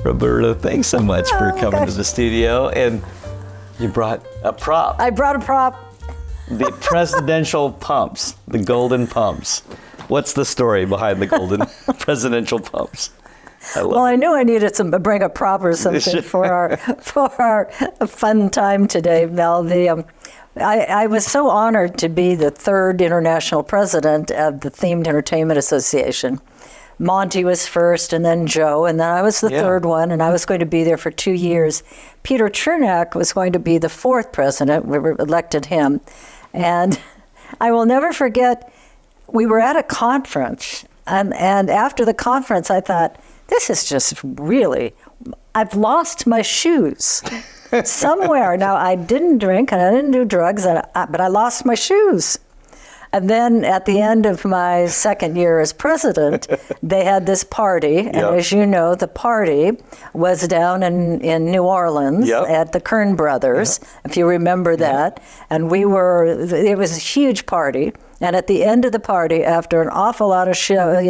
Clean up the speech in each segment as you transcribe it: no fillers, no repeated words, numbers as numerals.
Roberta, thanks so much for coming to the studio. And you brought a prop. I brought a prop. The presidential pumps, the golden pumps. What's the story behind the golden presidential pumps? I knew I needed to bring a prop or something for our fun time today, Mel. I was so honored to be the third international president of the Themed Entertainment Association. Monty was first, and then Joe, and then I was the third one, and I was going to be there for 2 years. Peter Chernak was going to be the fourth president. We elected him. And I will never forget, we were at a conference, and after the conference, I thought, this is just really, I've lost my shoes somewhere. Now, I didn't drink and I didn't do drugs, but I lost my shoes. And then at the end of my second year as president, they had this party. And as you know, the party was down in New Orleans at the Kern Brothers, if you remember that. And it was a huge party. And at the end of the party, after an awful lot of shots,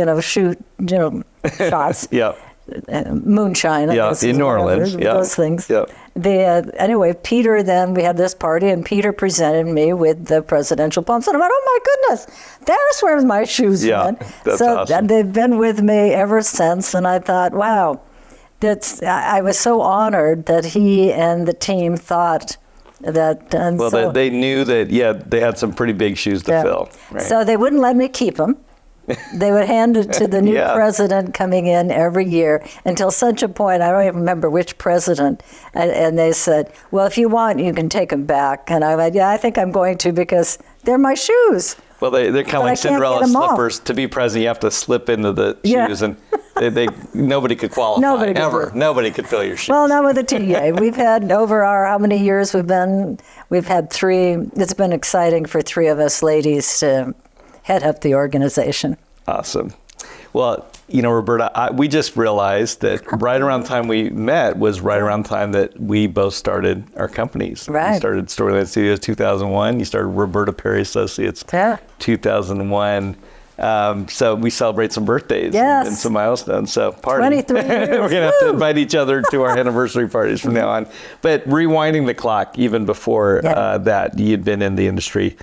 moonshine, in New Orleans, those things. Anyway, Peter, then we had this party, and Peter presented me with the presidential pumps, and I went, oh my goodness, there's where my shoes went. That's awesome. And they've been with me ever since, and I thought, wow, I was so honored that he and the team thought that. They knew that, they had some pretty big shoes to fill. Right? So they wouldn't let me keep them. They would hand it to the new president coming in every year until such a point, I don't even remember which president, and they said, well, if you want, you can take them back. And I went, I think I'm going to because they're my shoes. Well, they're kind of like Cinderella slippers. To be president, you have to slip into the shoes, and nobody could qualify. Nobody could fill your shoes. Well, not with the TA. We've had over how many years we've had 3. It's been exciting for 3 of us ladies to head up the organization. Awesome. Well, Roberta, we just realized that right around the time we met was right around the time that we both started our companies. Right. We started Storyland Studios 2001. You started Roberta Perry Associates 2001. So we celebrate some birthdays and some milestones. So party. 23 years. We're going to have to invite each other to our anniversary parties from now on. But rewinding the clock, even before that, you'd been in the industry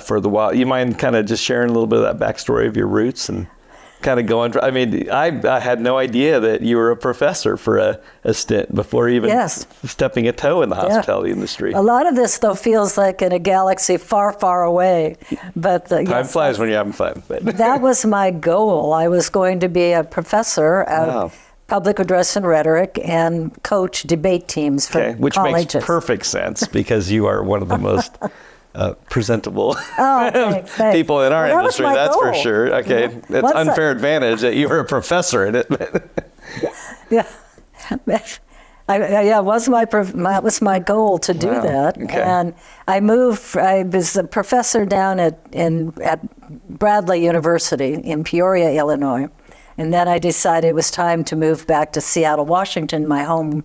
for the while. You mind kind of just sharing a little bit of that backstory of your roots and kind of going? I had no idea that you were a professor for a stint before even stepping a toe in the hospitality industry. A lot of this, though, feels like in a galaxy far, far away. But time flies when you're having fun. But that was my goal. I was going to be a professor of public address and rhetoric and coach debate teams for which colleges. Makes perfect sense because you are one of the most presentable people in our industry, that's goal. For sure. Okay, it's unfair advantage that you were a professor in it. That was my goal to do that. Okay. And I was a professor down at Bradley University in Peoria, Illinois, and then I decided it was time to move back to Seattle, Washington, my home.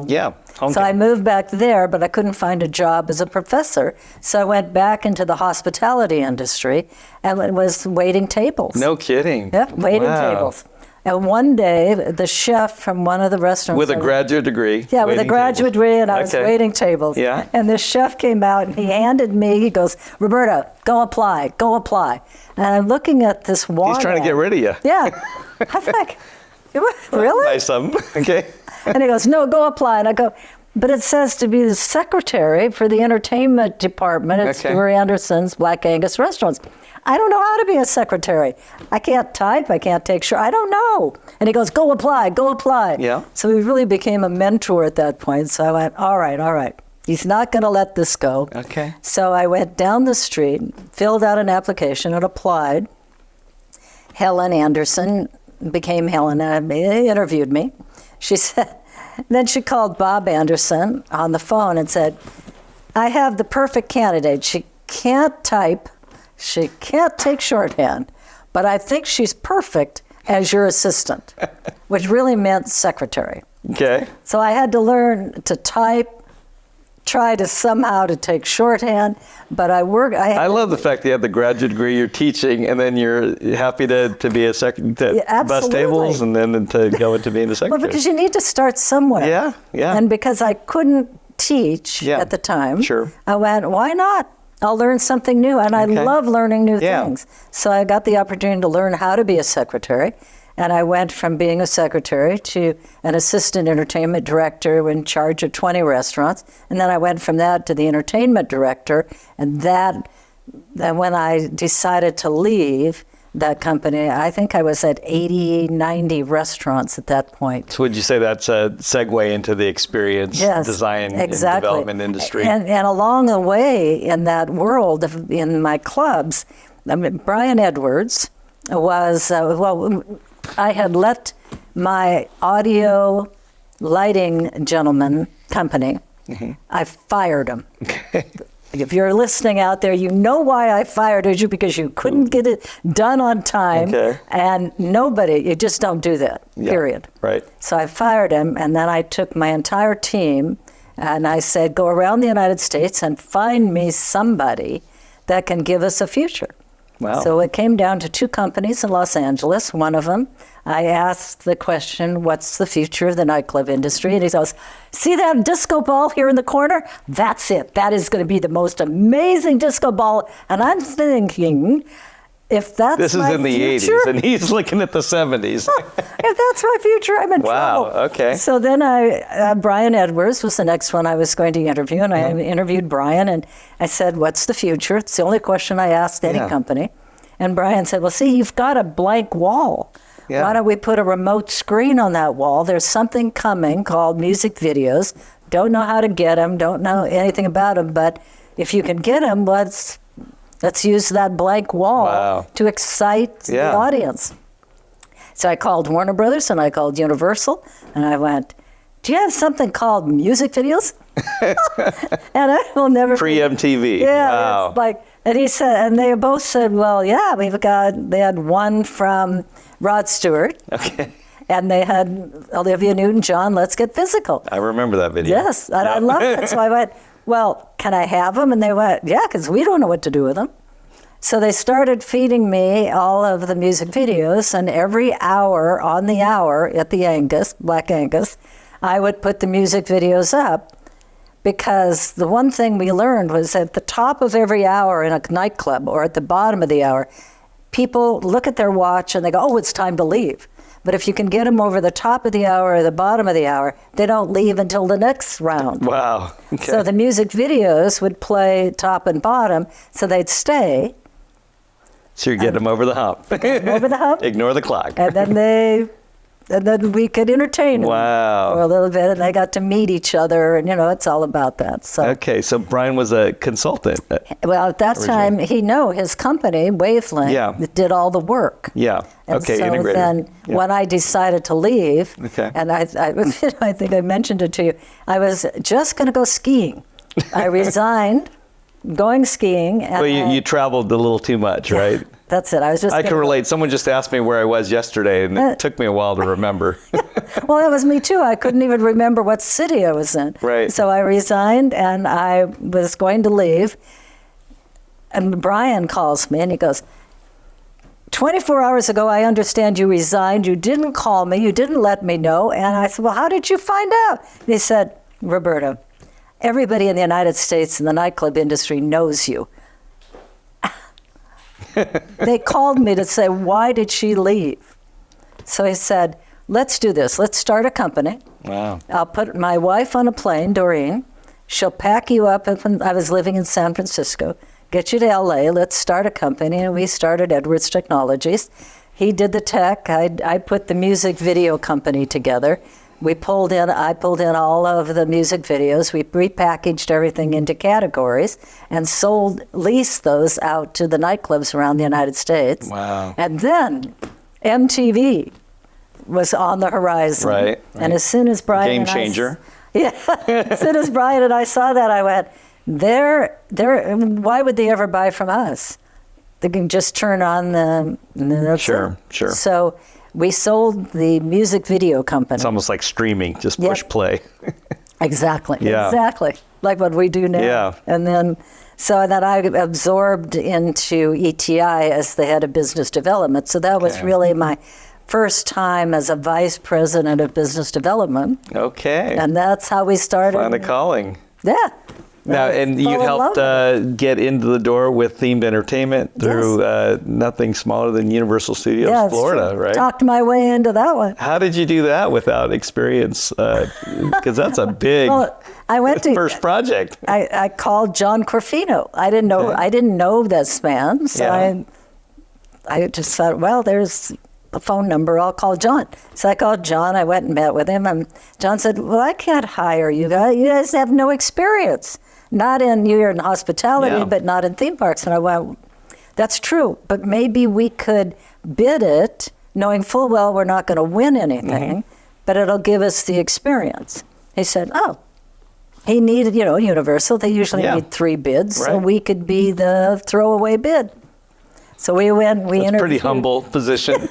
Yeah. So I moved back there, but I couldn't find a job as a professor. So I went back into the hospitality industry and was waiting tables. No kidding. Yeah, waiting tables. And one day, the chef from one of the restaurants... With a graduate degree. Yeah, with a graduate degree, and I was waiting tables. Yeah. And the chef came out, and he handed me, he goes, Roberta, go apply. And I'm looking at this wall. He's trying to get rid of you. Yeah. I was like, really? Nice of him. Okay. And he goes, no, go apply. And I go, but it says to be the secretary for the entertainment department at Stuart Anderson's Black Angus Restaurants. I don't know how to be a secretary. I can't type. I can't take I don't know. And he goes, go apply. Yeah. So he really became a mentor at that point. So I went, all right. He's not going to let this go. Okay. So I went down the street, filled out an application, and applied. Helen Anderson became Helen and interviewed me. She said, then she called Bob Anderson on the phone and said, I have the perfect candidate. She can't type. She can't take shorthand, but I think she's perfect as your assistant, which really meant secretary. Okay. So I had to learn to type, try to somehow to take shorthand, but I love the fact that you have the graduate degree, you're teaching, and then you're happy to be a secretary, to bus tables, and then to go into being a secretary. Well, because you need to start somewhere. Yeah, yeah. And because I couldn't teach at the time, sure. I went, why not? I'll learn something new, and I love learning new things. So I got the opportunity to learn how to be a secretary, and I went from being a secretary to an assistant entertainment director in charge of 20 restaurants, and then I went from that to the entertainment director, and then when I decided to leave that company, I think I was at 80, 90 restaurants at that point. So would you say that's a segue into the experience design and development industry? And along the way in that world, in my clubs, I mean, Brian Edwards was, I had let my audio lighting gentleman company, I fired him. If you're listening out there, you know why I fired you, because you couldn't get it done on time. And you just don't do that, period. Right. So I fired him, and then I took my entire team, and I said, go around the United States and find me somebody that can give us a future. Wow. So it came down to 2 companies in Los Angeles. One of them, I asked the question, what's the future of the nightclub industry? And he goes, see that disco ball here in the corner? That's it. That is going to be the most amazing disco ball. And I'm thinking, if that's this is my in the future, 80s, and he's looking at the 70s. If that's my future, I'm in trouble. Wow, okay. So then Brian Edwards was the next one I was going to interview, and I interviewed Brian, and I said, what's the future? It's the only question I asked any company. And Brian said, well, see, you've got a blank wall. Why don't we put a remote screen on that wall? There's something coming called music videos. Don't know how to get them, don't know anything about them, but if you can get them, let's use that blank wall to excite the audience. So I called Warner Brothers and I called Universal, and I went, do you have something called music videos? And I will never Pre-MTV. Yeah, wow. It's like, and he said, and they both said, well, yeah, they had one from Rod Stewart. Okay. And they had Olivia Newton-John, Let's Get Physical. I remember that video. Yes, and I loved it. So I went, well, can I have them? And they went, yeah, because we don't know what to do with them. So they started feeding me all of the music videos, and every hour on the hour at the Angus, Black Angus, I would put the music videos up, because the one thing we learned was at the top of every hour in a nightclub or at the bottom of the hour, people look at their watch and they go, oh, it's time to leave. But if you can get them over the top of the hour or the bottom of the hour, they don't leave until the next round. Wow. Okay. So the music videos would play top and bottom, so they'd stay. So you get them over the hump. Over the hump. Ignore the clock. And then we could entertain them for a little bit, and they got to meet each other, and it's all about that. So okay, so Brian was a consultant. Well, at that time, his company Wavelength did all the work. Yeah. And okay, so integrated. then when I decided to leave, and I think I mentioned it to you, I was just going to go skiing. I resigned, going skiing. And well, you traveled a little too much, right? That's it. I can relate. Someone just asked me where I was yesterday, and it took me a while to remember. Well, that was me too. I couldn't even remember what city I was in. Right. So I resigned, and I was going to leave. And Brian calls me, and he goes, 24 hours ago, I understand you resigned. You didn't call me. You didn't let me know. And I said, well, how did you find out? And he said, Roberta, everybody in the United States in the nightclub industry knows you. They called me to say, why did she leave? So he said, let's do this. Let's start a company. Wow. I'll put my wife on a plane, Doreen. She'll pack you up. I was living in San Francisco. Get you to LA. Let's start a company. And we started Edwards Technologies. He did the tech. I put the music video company together. I pulled in all of the music videos. We repackaged everything into categories and leased those out to the nightclubs around the United States. Wow. And then MTV was on the horizon. Right. And as soon as Brian Game changer. As soon as Brian and I saw that, I went, why would they ever buy from us? They can just turn on the Sure. So we sold the music video company. It's almost like streaming, just push play. Exactly. Yeah. Exactly. like what we do now. Yeah. And then, so that I absorbed into ETI as the head of business development. So that was really my first time as a vice president of business development. Okay. And that's how we started. Found a calling. Yeah. Now, and you helped get into the door with themed entertainment through nothing smaller than Universal Studios Florida, right? Talked my way into that one. How did you do that without experience? Because that's a big first project. I called John Corfino. I didn't know this man, so I just thought, well, there's a phone number. I'll call John. So I called John. I went and met with him, and John said, well, I can't hire you guys. You guys have no experience. You're in hospitality, but not in theme parks. And I went, that's true, but maybe we could bid it knowing full well we're not going to win anything, but it'll give us the experience. He said, he needed, Universal, they usually need 3 bids, so we could be the throwaway bid. So we went, we interviewed. Pretty humble position.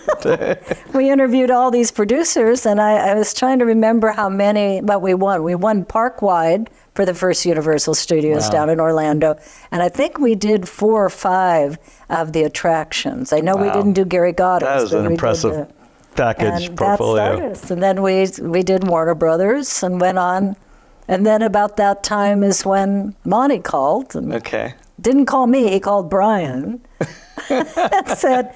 We interviewed all these producers, and I was trying to remember how many, but we won. We won park-wide for the first Universal Studios down in Orlando. And I think we did 4 or 5 of the attractions. I know we didn't do Gary Goddard's. That was an impressive package portfolio. That started. And then we did Warner Brothers and went on. And then about that time is when Monty called. And didn't call me, he called Brian. And said,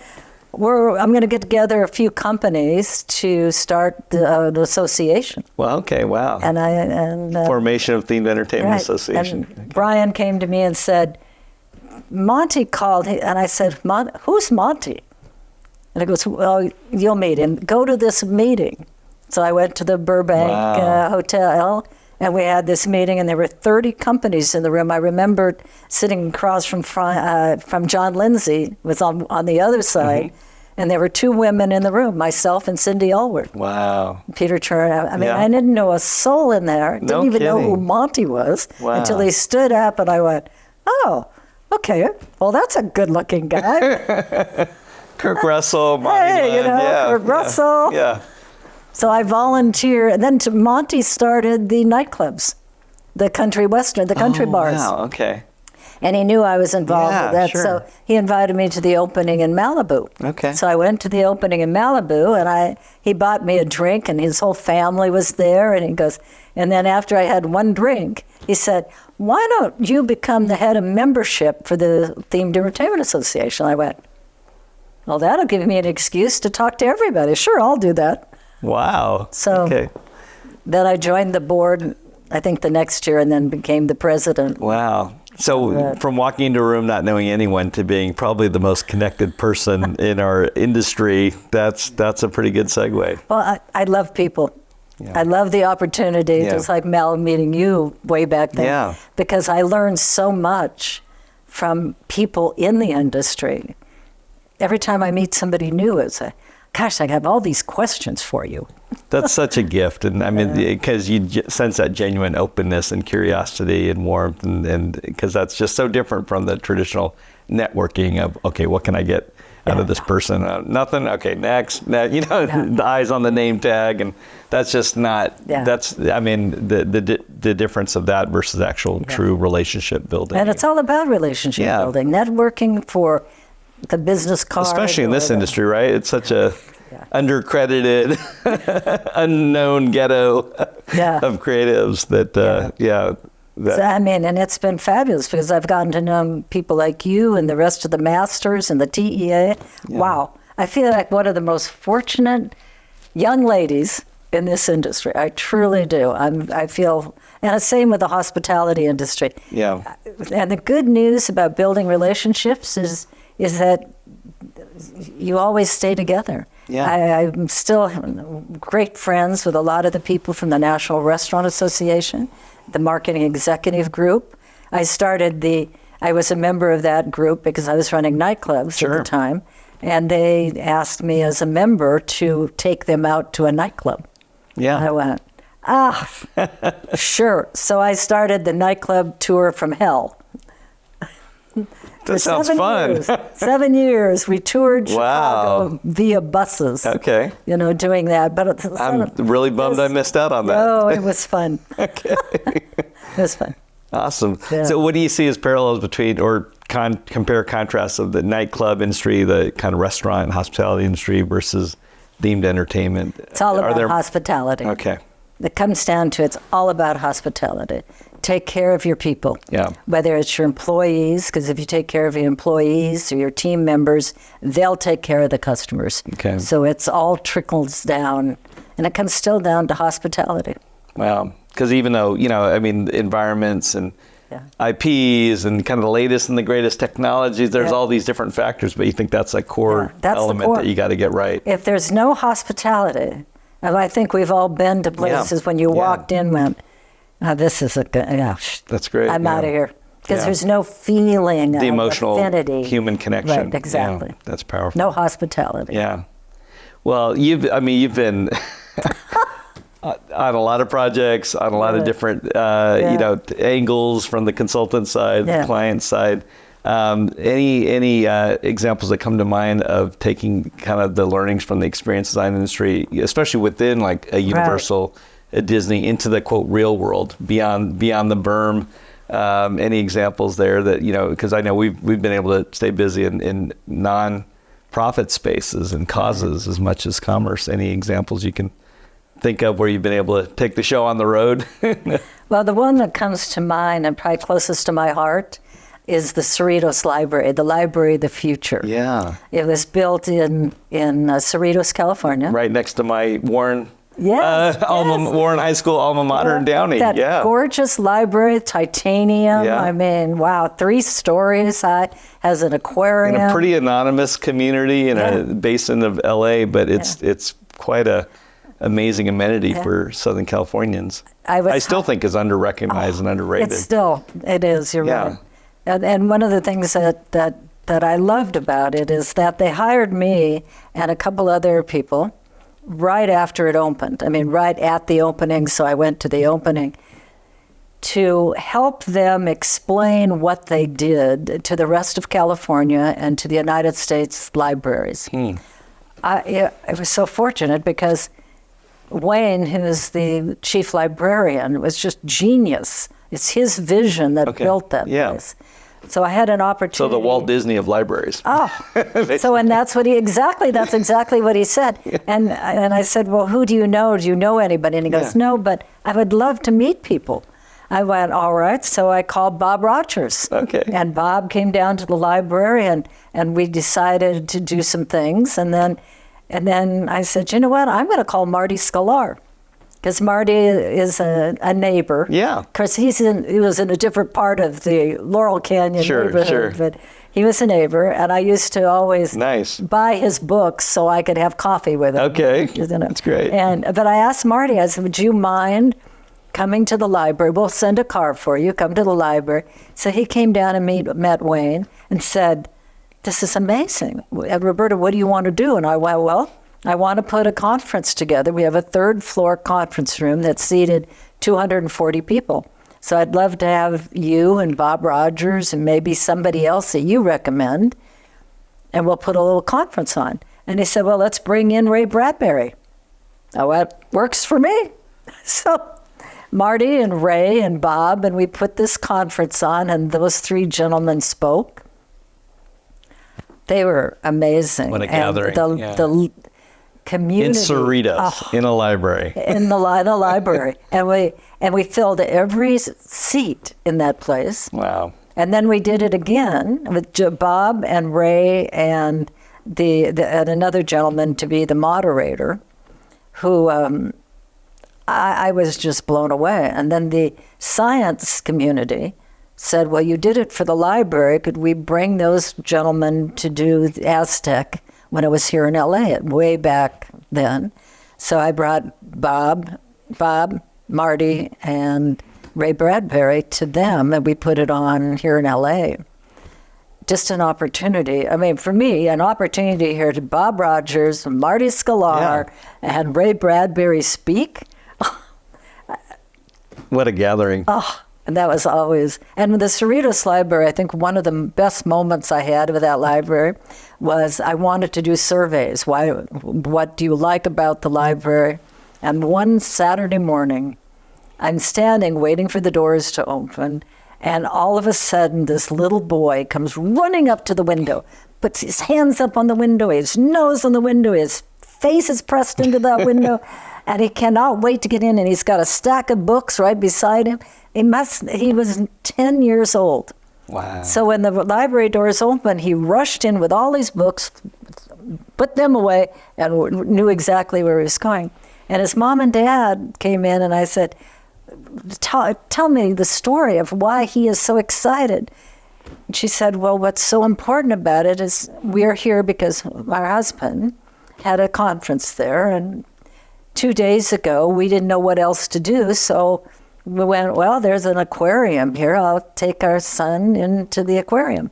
I'm going to get together a few companies to start the association. Well, And Formation of Themed Entertainment Association. And Brian came to me and said, Monty called, and I said, who's Monty? And he goes, well, you'll meet him. Go to this meeting. So I went to the Burbank hotel, and we had this meeting, and there were 30 companies in the room. I remember sitting across from John Lindsay, was on the other side, and there were 2 women in the room, myself and Cindy Allward. Wow. Peter Turner. I mean, I didn't know a soul in there. Didn't even know who Monty was until he stood up, and I went, oh, okay. Well, that's a good-looking guy. Kirk Russell, Monty. Kirk Russell. Yeah. So I volunteered, and then Monty started the nightclubs, the country western, the country bars. Wow, okay. And he knew I was involved with that, so he invited me to the opening in Malibu. Okay. So I went to the opening in Malibu, and he bought me a drink, and his whole family was there, and he goes, and then after I had one drink, he said, why don't you become the head of membership for the Themed Entertainment Association? I went, well, that'll give me an excuse to talk to everybody. Sure, I'll do that. Wow. So then I joined the board, I think the next year, and then became the president. Wow. So from walking into a room not knowing anyone to being probably the most connected person in our industry, that's a pretty good segue. Well, I love people. Yeah. I love the opportunity, just like Mel meeting you way back then, because I learned so much from people in the industry. Every time I meet somebody new, it's gosh, I have all these questions for you. That's such a gift. And I mean, because you sense that genuine openness and curiosity and warmth, and because that's just so different from the traditional networking of, okay, what can I get out of this person? Nothing. Okay, next. The eyes on the name tag. And that's just not, I mean, the difference of that versus actual true relationship building. And it's all about relationship building, networking for the business card. Especially in this industry, right? It's such a undercredited, unknown ghetto of creatives that, I mean, and it's been fabulous because I've gotten to know people like you and the rest of the masters and the TEA. Yeah. Wow. I feel like one of the most fortunate young ladies in this industry. I truly do. I feel, and the same with the hospitality industry. Yeah. And the good news about building relationships is that you always stay together. Yeah. I'm still great friends with a lot of the people from the National Restaurant Association, the marketing executive group. I was a member of that group because I was running nightclubs at the time, and they asked me as a member to take them out to a nightclub. Yeah. I went, sure. So I started the nightclub tour from hell. That sounds fun. 7 years. We toured Chicago via buses. Okay. Doing that. But I'm really bummed I missed out on that. Oh, it was fun. Okay. It was fun. Awesome. Yeah. So what do you see as parallels between, or compare contrasts of the nightclub industry, the kind of restaurant and hospitality industry versus themed entertainment? It's all about hospitality. Okay. It comes down to it's all about hospitality. Take care of your people. Yeah. Whether it's your employees, because if you take care of your employees or your team members, they'll take care of the customers. Okay. So it's all trickles down, and it comes still down to hospitality. Wow. Because even though, environments and IPs and kind of the latest and the greatest technologies, there's all these different factors, but you think that's a core element that you got to get right. If there's no hospitality, and I think we've all been to places when you walked in, went, this is that's great. I'm out of here. Because there's no feeling the of emotional affinity. Human connection. Right, exactly. Yeah, that's powerful. No hospitality. Yeah. Well, you've been on a lot of projects, on a lot of different, angles from the consultant side, the client side. Any examples that come to mind of taking kind of the learnings from the experience design industry, especially within like a Universal, a Disney, into the quote real world, beyond the berm? Any examples there that, because I know we've been able to stay busy in non-profit spaces and causes as much as commerce. Any examples you can think of where you've been able to take the show on the road? Well, the one that comes to mind and probably closest to my heart is the Cerritos Library, the Library of the Future. Yeah. It was built in Cerritos, California. Right next to my Warren Yes, Warren High School alma mater in Downey. That gorgeous library, titanium. Yeah. I mean, wow, 3 stories high, has an aquarium. In a pretty anonymous community in a basin of LA, but it's quite a amazing amenity for Southern Californians. I still think is under-recognized and underrated. It is, you're right. And one of the things that I loved about it is that they hired me and a couple other people right after it opened. I mean, right at the opening, so I went to the opening to help them explain what they did to the rest of California and to the United States libraries. I was so fortunate because Wayne, who's the chief librarian, was just genius. It's his vision that built that place. So I had an opportunity. So the Walt Disney of libraries. And that's exactly what he said. And I said, well, who do you know? Do you know anybody? And he goes, no, but I would love to meet people. I went, all right. So I called Bob Rogers. Okay. And Bob came down to the library and we decided to do some things. And then I said, you know what? I'm going to call Marty Sklar. Because Marty is a neighbor. Yeah. Of course, he was in a different part of the Laurel Canyon neighborhood. Sure. But he was a neighbor, and I used to always buy his books so I could have coffee with him. Okay, that's great. But I asked Marty, I said, would you mind coming to the library? We'll send a car for you. Come to the library. So he came down and met Wayne and said, this is amazing. Roberta, what do you want to do? And I went, well, I want to put a conference together. We have a 3rd floor conference room that seated 240 people. So I'd love to have you and Bob Rogers and maybe somebody else that you recommend, and we'll put a little conference on. And he said, well, let's bring in Ray Bradbury. Oh, that works for me. So Marty and Ray and Bob, and we put this conference on, and those 3 gentlemen spoke. They were amazing. What a gathering. The community in Cerritos, in a library, in the library, and we filled every seat in that place. Wow! And then we did it again with Bob and Ray and and another gentleman to be the moderator, who I was just blown away. And then the science community said, "Well, you did it for the library. Could we bring those gentlemen to do the Aztec?" When I was here in LA, way back then. So I brought Bob, Marty, and Ray Bradbury to them, and we put it on here in LA. Just an opportunity. I mean, for me, an opportunity here to Bob Rogers, Marty Sklar, and Ray Bradbury speak. What a gathering. And that was always, and with the Cerritos Library, I think one of the best moments I had with that library was I wanted to do surveys. What do you like about the library? And one Saturday morning, I'm standing waiting for the doors to open, And all of a sudden, this little boy comes running up to the window, puts his hands up on the window, his nose on the window, his face is pressed into that window, and he cannot wait to get in. And he's got a stack of books right beside him. He was 10 years old. Wow. So when the library doors opened, he rushed in with all these books, put them away, and knew exactly where he was going. And his mom and dad came in, and I said, tell me the story of why he is so excited. And she said, well, what's so important about it is we're here because my husband had a conference there, and 2 days ago we didn't know what else to do, so we went, well, there's an aquarium here. I'll take our son into the aquarium.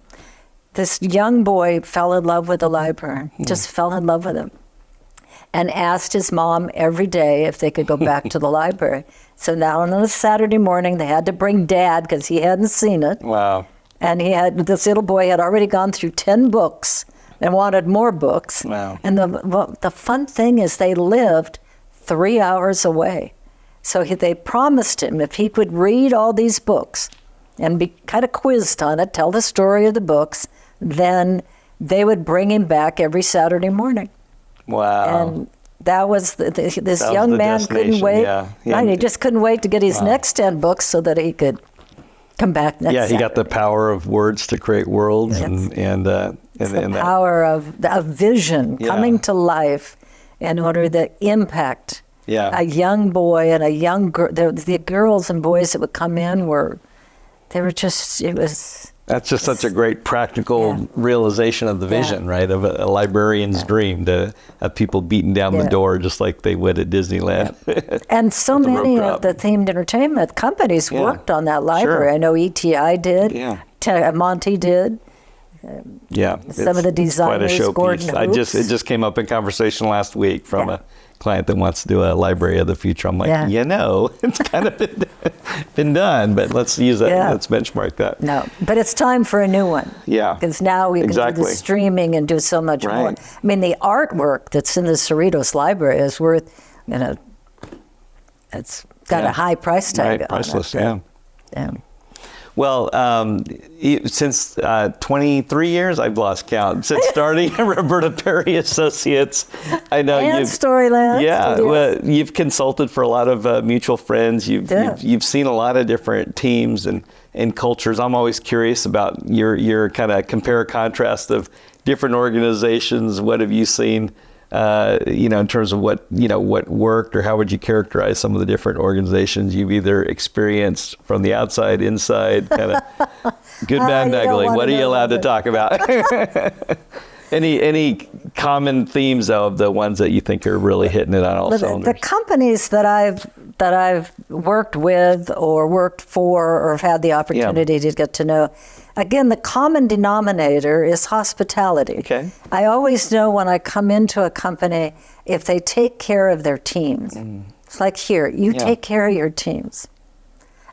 This young boy fell in love with the library, just fell in love with it, and asked his mom every day if they could go back to the library. So now on a Saturday morning, they had to bring Dad because he hadn't seen it. Wow. And this little boy had already gone through 10 books and wanted more books. Wow. And the fun thing is they lived 3 hours away. So they promised him if he could read all these books and be kind of quizzed on it, tell the story of the books, then they would bring him back every Saturday morning. Wow. And that was this That young was the man couldn't destination, wait. yeah. Right, he just couldn't wait to get his next 10 books so that he could come back next Yeah, he got the Saturday. power of words to create worlds, Yes. and The power of vision coming to life in order to impact Yeah. a young boy and a young girl. The girls and boys that would come in That's just such a great practical realization of the vision, right? Of a librarian's dream to have people beating down the door just like they would at Disneyland. And so With the rope many drop. of the themed entertainment companies worked on that library. Sure. I know ETI did. Yeah. Monty did. Yeah. Some of the it's quite a designers, showpiece. Gordon Hoops. It just came up in conversation last week from a client that wants to do a library of the future. I'm like, it's kind of been done, but let's use that. Yeah. Let's benchmark that. No, but it's time for a new one. Yeah. Because now we can do the streaming and do so much more. Right. I mean, the artwork that's in the Cerritos library is worth, it's got a high price tag on priceless, it. yeah. Well, since 23 years, I've lost count. Since starting Roberta Perry Associates, I know And Storyland Yeah, Studios. well, you've consulted for a lot of mutual friends. You've seen a lot of different teams and cultures. I'm always curious about your kind of compare contrast of different organizations. What have you seen? In terms of what worked, or how would you characterize some of the different organizations you've either experienced from the outside, inside, kind of good, bad, and ugly? What are you allowed to talk about? Any common themes, though, of the ones that you think are really hitting it on all cylinders? The companies that I've worked with or worked for or have had the opportunity to get to know, again, the common denominator is hospitality. Okay. I always know when I come into a company if they take care of their teams. It's like here, you take care of your teams.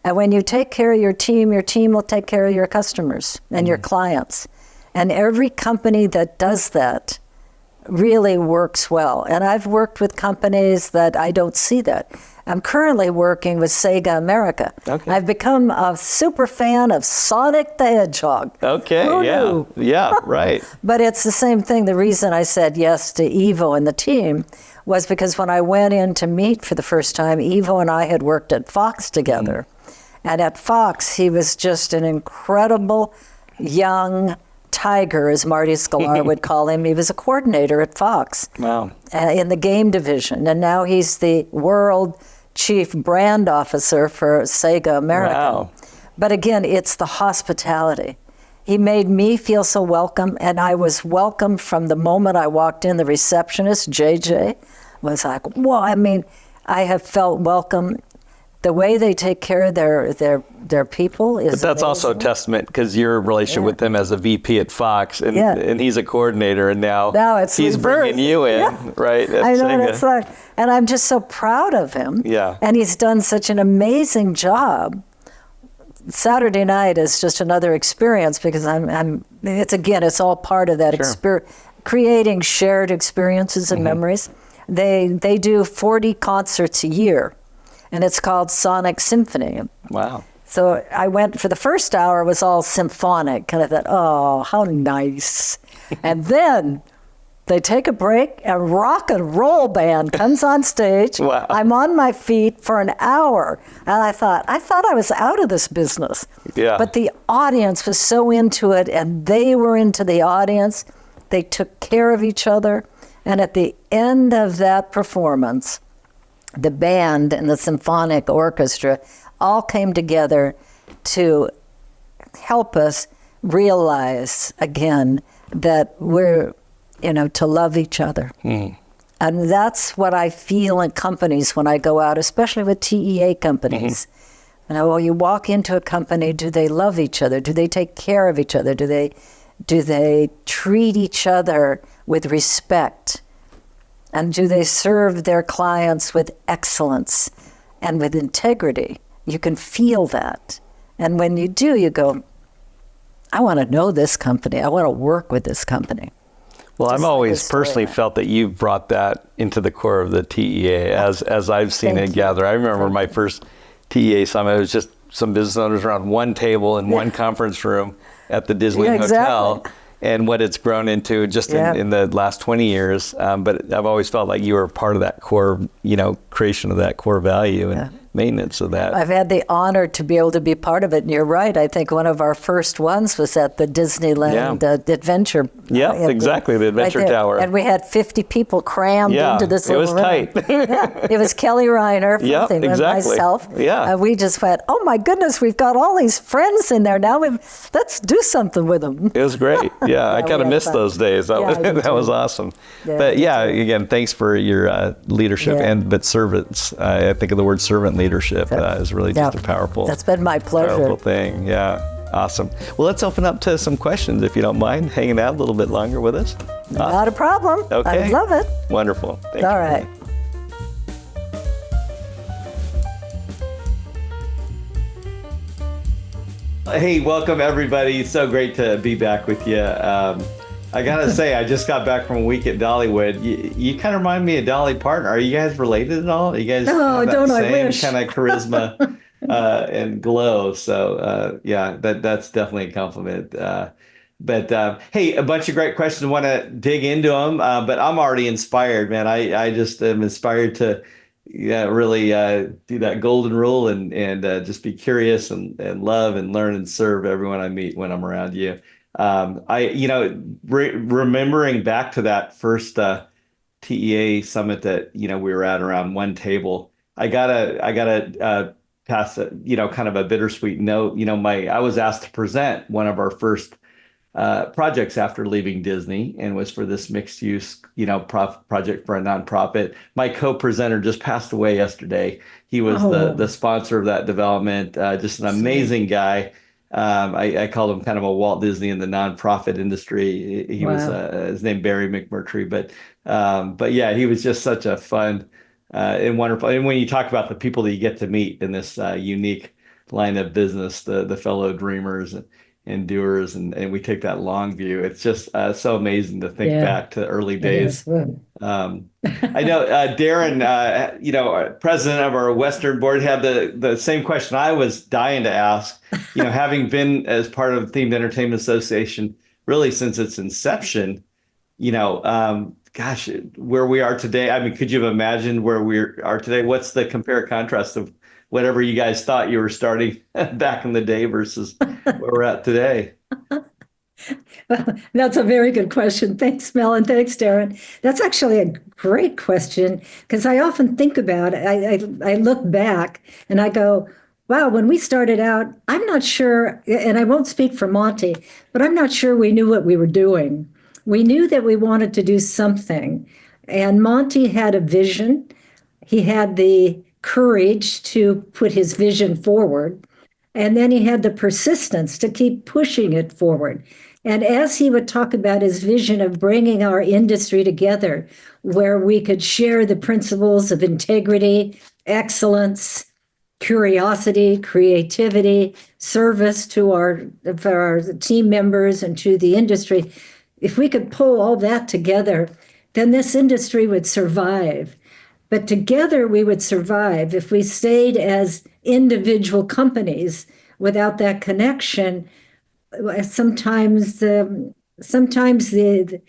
And when you take care of your team will take care of your customers and your clients. And every company that does that really works well. And I've worked with companies that I don't see that. I'm currently working with Sega America. Okay. I've become a super fan of Sonic the Hedgehog. Okay, Who knew? Yeah, right. But it's the same thing. The reason I said yes to Ivo and the team was because when I went in to meet for the first time, Ivo and I had worked at Fox together. And at Fox, he was just an incredible young tiger, as Marty Sklar would call him. He was a coordinator at Fox. Wow. In the game division. And now he's the world chief brand officer for Sega America. Wow. But again, it's the hospitality. He made me feel so welcome, and I was welcomed from the moment I walked in. The receptionist, JJ, was like, whoa, I mean, I have felt welcome. The way they take care of their people is But that's also a amazing. testament, because your relationship with him as a VP at Fox, and he's a coordinator, and now it's he's reversed. bringing you in, right? At I know, Sega. it's like, and I'm just so proud of him. Yeah. And he's done such an amazing job. Saturday night is just another experience because it's all part of that experience, creating shared experiences and memories. They do 40 concerts a year, and it's called Sonic Symphony. Wow. So I went for the first hour, was all symphonic, and I thought, oh, how nice. And then they take a break, and rock and roll band comes on stage. Wow. I'm on my feet for an hour. And I thought I was out of this business. Yeah. But the audience was so into it, and they were into the audience. They took care of each other. And at the end of that performance, the band and the symphonic orchestra all came together to help us realize again that we're, to love each other. And that's what I feel in companies when I go out, especially with TEA companies. When you walk into a company, do they love each other? Do they take care of each other? Do they treat each other with respect? And do they serve their clients with excellence and with integrity? You can feel that. And when you do, you go, I want to know this company. I want to work with this company. Well, Just I've like always a personally Storyland. felt that you've brought that into the core of the TEA as I've seen Thank it you. gather. I remember my first TEA summit. It was just some business owners around one table in one conference room at the Disney Yeah, Hotel. exactly. And what it's grown into just in the last 20 years. But I've always felt like you were part of that core, creation of that core value and maintenance of that. I've had the honor to be able to be part of it, and you're right. I think one of our first ones was at the Disneyland Adventure. Yeah, exactly, the Adventure right there. Tower. And we had 50 people crammed into this it little was room. tight. Yeah, it was Kelly Reiner from Yeah, and exactly. myself. Yeah. And we just went, oh my goodness, we've got all these friends in there now. Let's do something with them. It was great. Yeah, I we kind of had missed fun. those days. That Yeah, was I do that was too. awesome. Yeah, But me yeah, too. again, thanks for your leadership Yeah. but servants. I think of the word servant leadership is really just a powerful. That's been my pleasure. Powerful thing. Yeah. Awesome. Well, let's open up to some questions if you don't mind hanging out a little bit longer with us. Not a problem. Okay. I love it. Wonderful. Thank All you. right. Hey, welcome everybody. So great to be back with you. I gotta say, I just got back from a week at Dollywood. You kind of remind me of Dolly Parton. Are you guys related at all? You guys Oh, have that don't I same wish. kind of charisma and glow. So yeah, that's definitely a compliment. But hey, a bunch of great questions. I want to dig into them, but I'm already inspired, man. I just am inspired to really do that golden rule and just be curious and love and learn and serve everyone I meet when I'm around you. Remembering back to that first TEA summit that we were at around one table, I gotta pass kind of a bittersweet note. I was asked to present one of our first projects after leaving Disney, and was for this mixed use, project for a nonprofit. My co-presenter just passed away yesterday. He was the sponsor of that development. Just an amazing guy. I called him kind of a Walt Disney in the nonprofit industry. He was his name Barry McMurtry, but yeah, he was just such a fun and wonderful. And when you talk about the people that you get to meet in this unique line of business, the fellow dreamers and doers, and we take that long view. It's just so amazing to think back to early days. I know Darren, president of our Western board, had the same question I was dying to ask. Having been as part of the Themed Entertainment Association really since its inception, gosh, where we are today. I mean, could you have imagined where we are today? What's the compare contrast of whatever you guys thought you were starting back in the day versus where we're at today? That's a very good question. Thanks, Mel, and thanks, Darren. That's actually a great question because I often think about it. I look back and I go, wow, when we started out, I'm not sure, and I won't speak for Monty, but I'm not sure we knew what we were doing. We knew that we wanted to do something, and Monty had a vision. He had the courage to put his vision forward, and then he had the persistence to keep pushing it forward. And as he would talk about his vision of bringing our industry together, where we could share the principles of integrity, excellence, curiosity, creativity, service to our team members and to the industry, if we could pull all that together, then this industry would survive. But together we would survive. If we stayed as individual companies, without that connection, sometimes sometimes the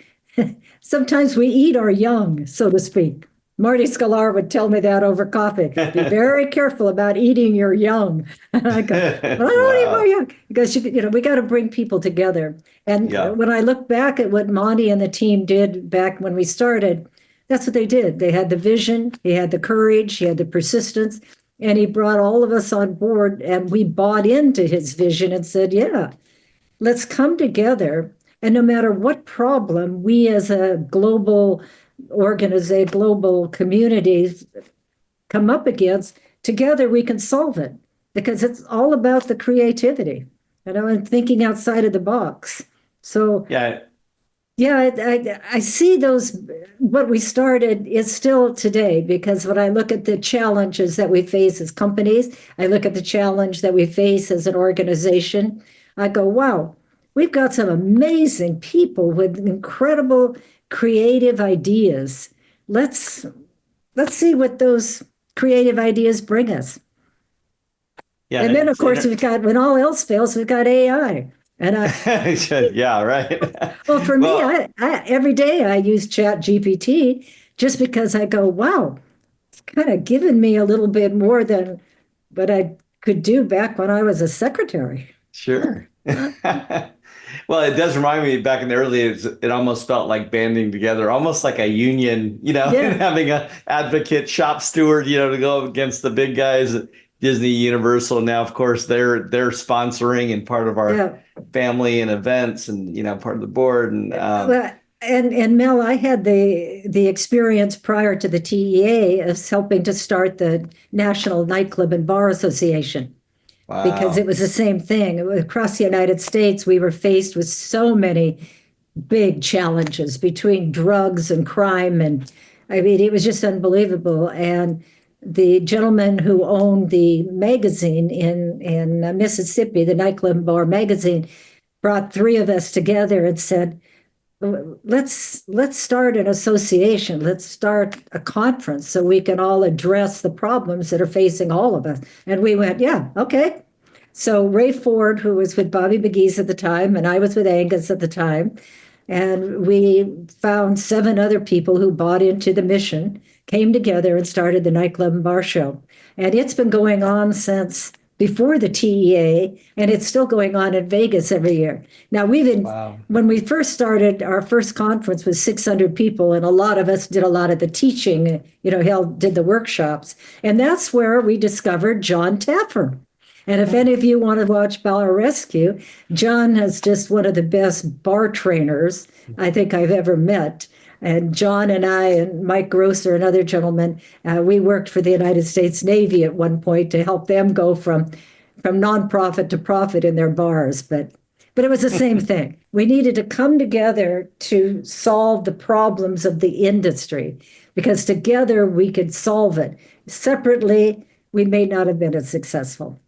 sometimes we eat our young, so to speak. Marty Sklar would tell me that over coffee. Be very careful about eating your young. And I go, well, I don't eat my young. Because, we got to bring people together. And when I look back at what Monty and the team did back when we started, that's what they did. They had the vision, he had the courage, he had the persistence, and he brought all of us on board, and we bought into his vision and said, yeah, let's come together. And no matter what problem we as a global global communities come up against, together we can solve it, because it's all about the creativity, and thinking outside of the box. So I see what we started is still today, because when I look at the challenges that we face as companies, I look at the challenge that we face as an organization, I go, wow, we've got some amazing people with incredible creative ideas. Let's see what those creative ideas bring us. Yeah, and then of course when all else fails, we've got AI. And yeah, right. Well, for me, I every day I use Chat GPT, just because I go, wow, it's kind of given me a little bit more than what I could do back when I was a secretary. Sure. Well, it does remind me back in the early days, it almost felt like banding together, almost like a union, and having an advocate shop steward, to go against the big guys at Disney, Universal. Now, of course, they're sponsoring and part of our family and events, and part of the board. And and Mel, I had the experience prior to the TEA of helping to start the National Nightclub and Bar Association. Wow. Because it was the same thing. Across the United States, we were faced with so many big challenges between drugs and crime. And I mean, it was just unbelievable. And the gentleman who owned the magazine in Mississippi, the Nightclub and Bar magazine, brought three of us together and said, let's start an association. Let's start a conference so we can all address the problems that are facing all of us. And we went, yeah, okay. So Ray Ford, who was with Bobby McGee's at the time, and I was with Angus at the time, and we found 7 other people who bought into the mission, came together and started the Nightclub and Bar Show. And it's been going on since before the TEA, and it's still going on in Vegas every year. Now, when we first started, our first conference was 600 people, and a lot of us did a lot of the teaching, did the workshops. And that's where we discovered John Taffer. And if any of you want to watch Bar Rescue, John is just one of the best bar trainers I think I've ever met. And John and I and Mike Grosser and other gentlemen, we worked for the United States Navy at one point to help them go from nonprofit to profit in their bars. But it was the same thing. We needed to come together to solve the problems of the industry, because together we could solve it. Separately, we may not have been as successful.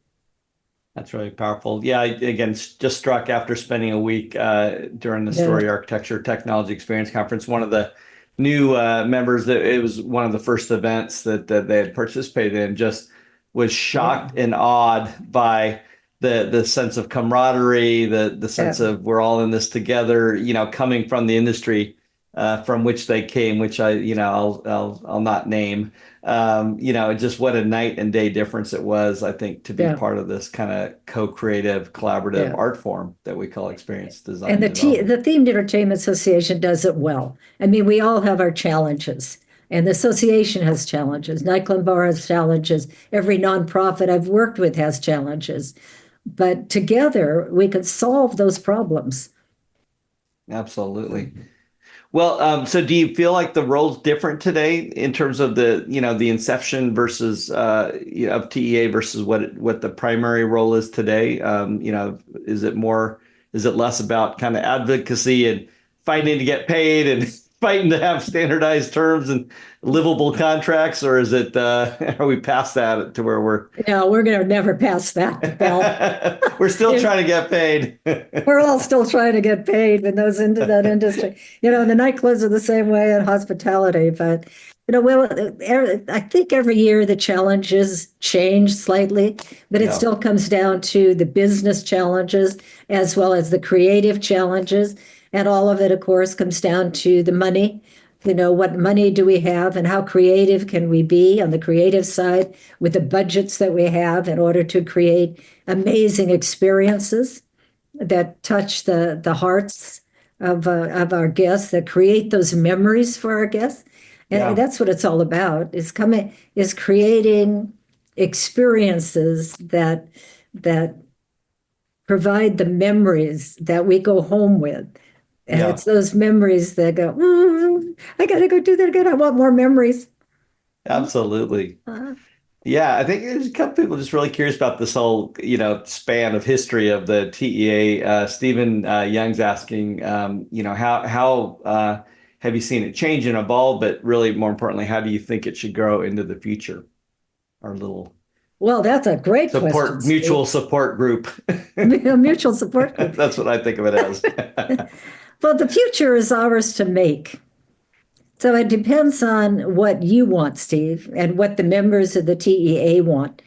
That's really powerful. Yeah, again, just struck after spending a week during the Story Architecture Technology Experience Conference. One of the new members, that it was one of the first events that they had participated in, just was shocked and awed by the sense of camaraderie, the sense of we're all in this together, coming from the industry from which they came, which I'll not name. Just what a night and day difference it was, I think, to be part of this kind of co-creative, collaborative art form that we call experience design. And the Themed Entertainment Association does it well. I mean, we all have our challenges, and the association has challenges. Nightclub Bar has challenges. Every nonprofit I've worked with has challenges. But together, we can solve those problems. Absolutely. Well, so do you feel like the role's different today in terms of the inception versus of TEA versus what the primary role is today? Is it less about kind of advocacy and fighting to get paid and fighting to have standardized terms and livable contracts, or is it, are we past that to where we're No, we're going to never pass that, Bill. we're still trying to get paid? We're all still trying to get paid in those into that industry. The nightclubs are the same way in hospitality, but I think every year the challenges change slightly, but it still comes down to the business challenges as well as the creative challenges. And all of it, of course, comes down to the money. What money do we have and how creative can we be on the creative side with the budgets that we have in order to create amazing experiences that touch the hearts of our guests, that create those memories for our guests. And that's what it's all about, is creating experiences that provide the memories that we go home with. And it's those memories that go, I got to go do that again. I want more memories. Absolutely. Yeah, I think there's a couple people just really curious about this whole, span of history of the TEA. Stephen Young's asking, how have you seen it change and evolve? But really, more importantly, how do you think it should grow into the future? Our little that's a great question. Mutual support group. Mutual support group. That's what I think of it as. Well, the future is ours to make. So it depends on what you want, Steve, and what the members of the TEA want.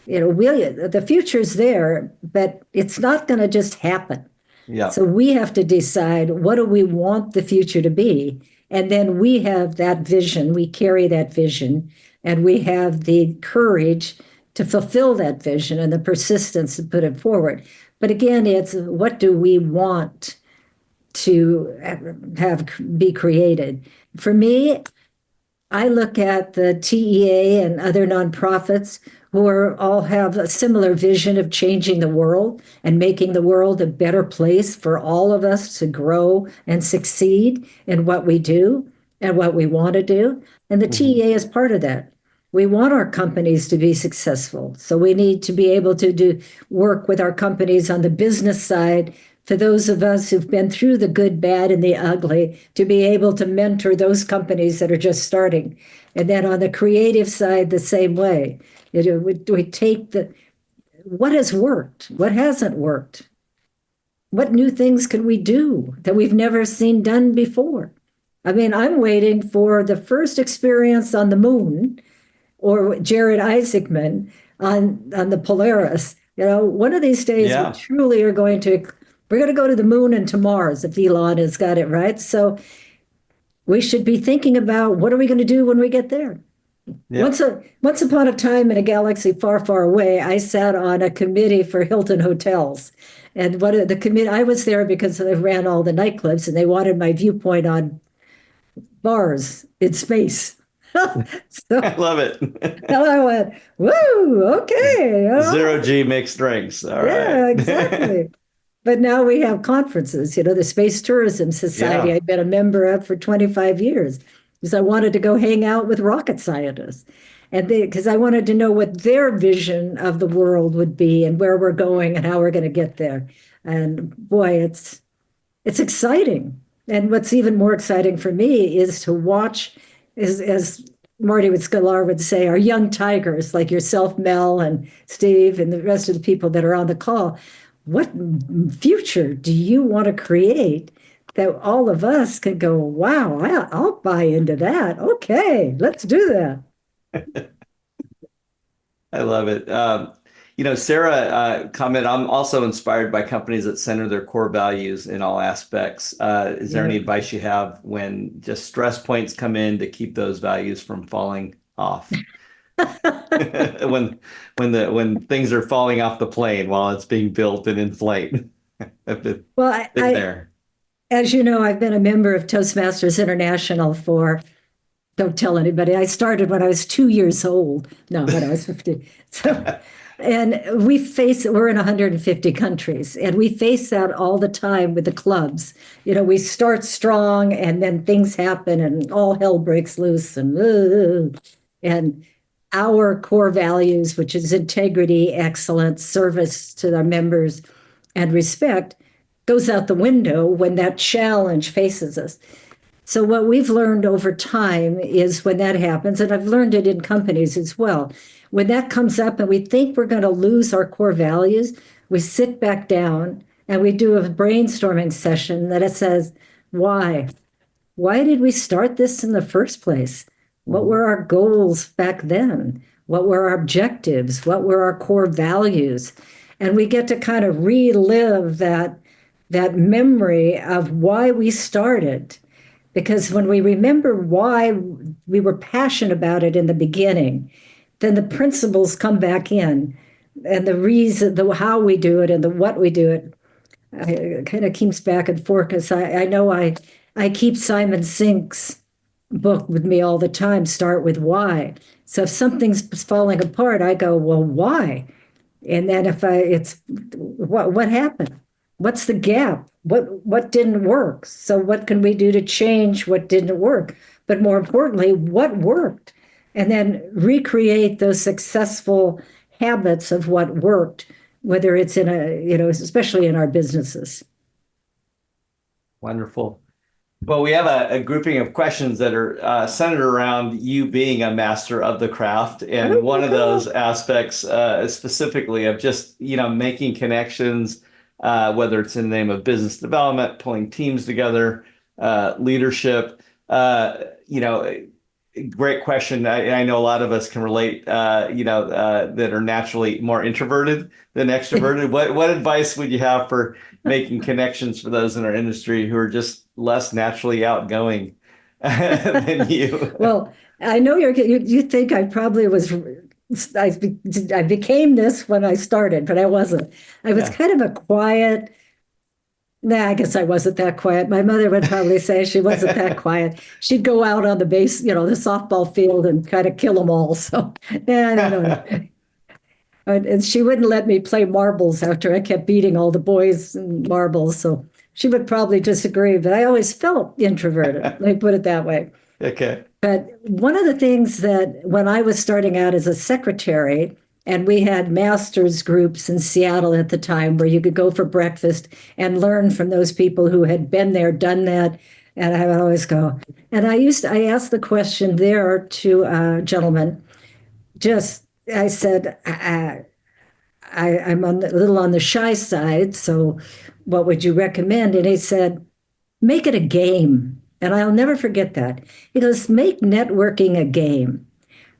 The future's there, but it's not going to just happen. Yeah. So we have to decide, what do we want the future to be? And then we have that vision, we carry that vision, and we have the courage to fulfill that vision and the persistence to put it forward. But again, it's what do we want to have be created? For me, I look at the TEA and other nonprofits who all have a similar vision of changing the world and making the world a better place for all of us to grow and succeed in what we do and what we want to do. And the TEA is part of that. We want our companies to be successful. So we need to be able to do work with our companies on the business side, for those of us who've been through the good, bad, and the ugly, to be able to mentor those companies that are just starting. And then on the creative side, the same way. We take what has worked, what hasn't worked, what new things can we do that we've never seen done before. I mean, I'm waiting for the first experience on the moon, or Jared Isaacman on the Polaris. One of these days we truly are going to go to the moon and to Mars, if Elon has got it right. So we should be thinking about, what are we going to do when we get there? Yeah. Once upon a time in a galaxy far, far away, I sat on a committee for Hilton hotels. And I was there because I ran all the nightclubs, and they wanted my viewpoint on bars in space. So, I love it. And I went, woo, okay. Zero G mixed drinks. All right. Yeah, exactly. But now we have conferences, the Space Tourism Society I've been a member of for 25 years, because I wanted to go hang out with rocket scientists. And because I wanted to know what their vision of the world would be and where we're going and how we're going to get there. And boy, it's exciting. And what's even more exciting for me is to watch, as Marty Sklar would say, our young tigers like yourself, Mel, and Steve, and the rest of the people that are on the call. What future do you want to create that all of us can go, wow, I'll buy into that. Okay, let's do that. I love it. Sarah commented, I'm also inspired by companies that center their core values in all aspects. Is there any advice you have when just stress points come in to keep those values from falling off? when things are falling off the plane while it's being built and in flight. Well, there. As you know, I've been a member of Toastmasters International don't tell anybody. I started when I was 2 years old. No, when I was 50. So, and we're in 150 countries, and we face that all the time with the clubs. We start strong, and then things happen, and all hell breaks loose, and our core values, which is integrity, excellence, service to our members, and respect, goes out the window when that challenge faces us. So what we've learned over time is when that happens, and I've learned it in companies as well, when that comes up and we think we're going to lose our core values, we sit back down and we do a brainstorming session that it says, why? Why did we start this in the first place? What were our goals back then? What were our objectives? What were our core values? And we get to kind of relive that memory of why we started. Because when we remember why we were passionate about it in the beginning, then the principles come back in, and the reason, the how we do it and the what we do it kind of keeps back and forth. Because I know I keep Simon Sink's book with me all the time, Start With Why. So if something's falling apart, I go, well, why? And then it's what happened? What's the gap? What didn't work? So what can we do to change what didn't work? But more importantly, what worked? And then recreate those successful habits of what worked, whether it's in especially in our businesses. Wonderful. Well, we have a grouping of questions that are centered around you being a master of the craft. And one of those aspects is specifically of just, making connections, whether it's in the name of business development, pulling teams together, leadership. Great question. I know a lot of us can relate, that are naturally more introverted than extroverted. What advice would you have for making connections for those in our industry who are just less naturally outgoing than you? Well, I know you think I probably was. I became this when I started, but I wasn't. I was kind of a quiet. Nah, I guess I wasn't that quiet. My mother would probably say she wasn't that quiet. She'd go out on the base, the softball field and kind of kill them all. So, I don't know. And she wouldn't let me play marbles after I kept beating all the boys in marbles. So she would probably disagree, but I always felt introverted. Let me put it that way. Okay. But one of the things that when I was starting out as a secretary, and we had master's groups in Seattle at the time where you could go for breakfast and learn from those people who had been there, done that. And I would always go. And I asked the question there to a gentleman, I said, I'm a little on the shy side, so what would you recommend? And he said, make it a game. And I'll never forget that. He goes, make networking a game.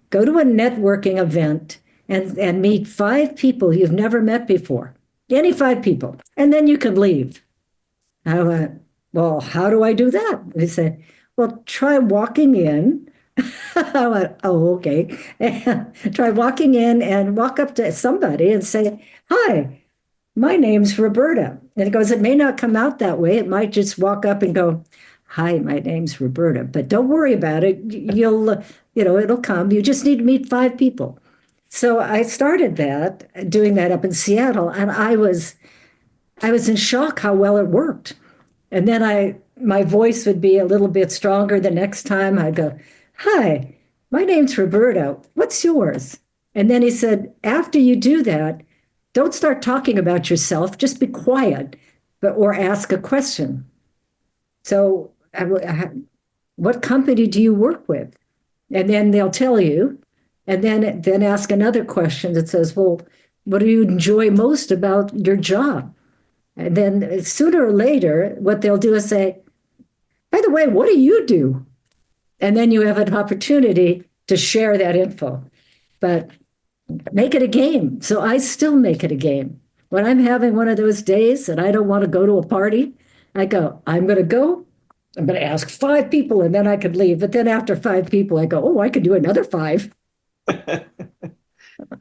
Go to a networking event and meet 5 people you've never met before, any 5 people, and then you can leave. I went, well, how do I do that? He said, well, try walking in. I went, oh, okay. Try walking in and walk up to somebody and say, hi, my name's Roberta. And he goes, it may not come out that way. It might just walk up and go, hi, my name's Roberta, but don't worry about it. It'll come. You just need to meet 5 people. So I started doing that up in Seattle, and I was in shock how well it worked. And then my voice would be a little bit stronger the next time. I'd go, hi, my name's Roberta. What's yours? And then he said, after you do that, don't start talking about yourself. Just be quiet, or ask a question. So, what company do you work with? And then they'll tell you. And then ask another question that says, well, what do you enjoy most about your job? And then sooner or later, what they'll do is say, by the way, what do you do? And then you have an opportunity to share that info. But make it a game. So I still make it a game. When I'm having one of those days and I don't want to go to a party, I go, I'm going to ask 5 people and then I could leave. But then after 5 people, I go, oh, I could do another 5.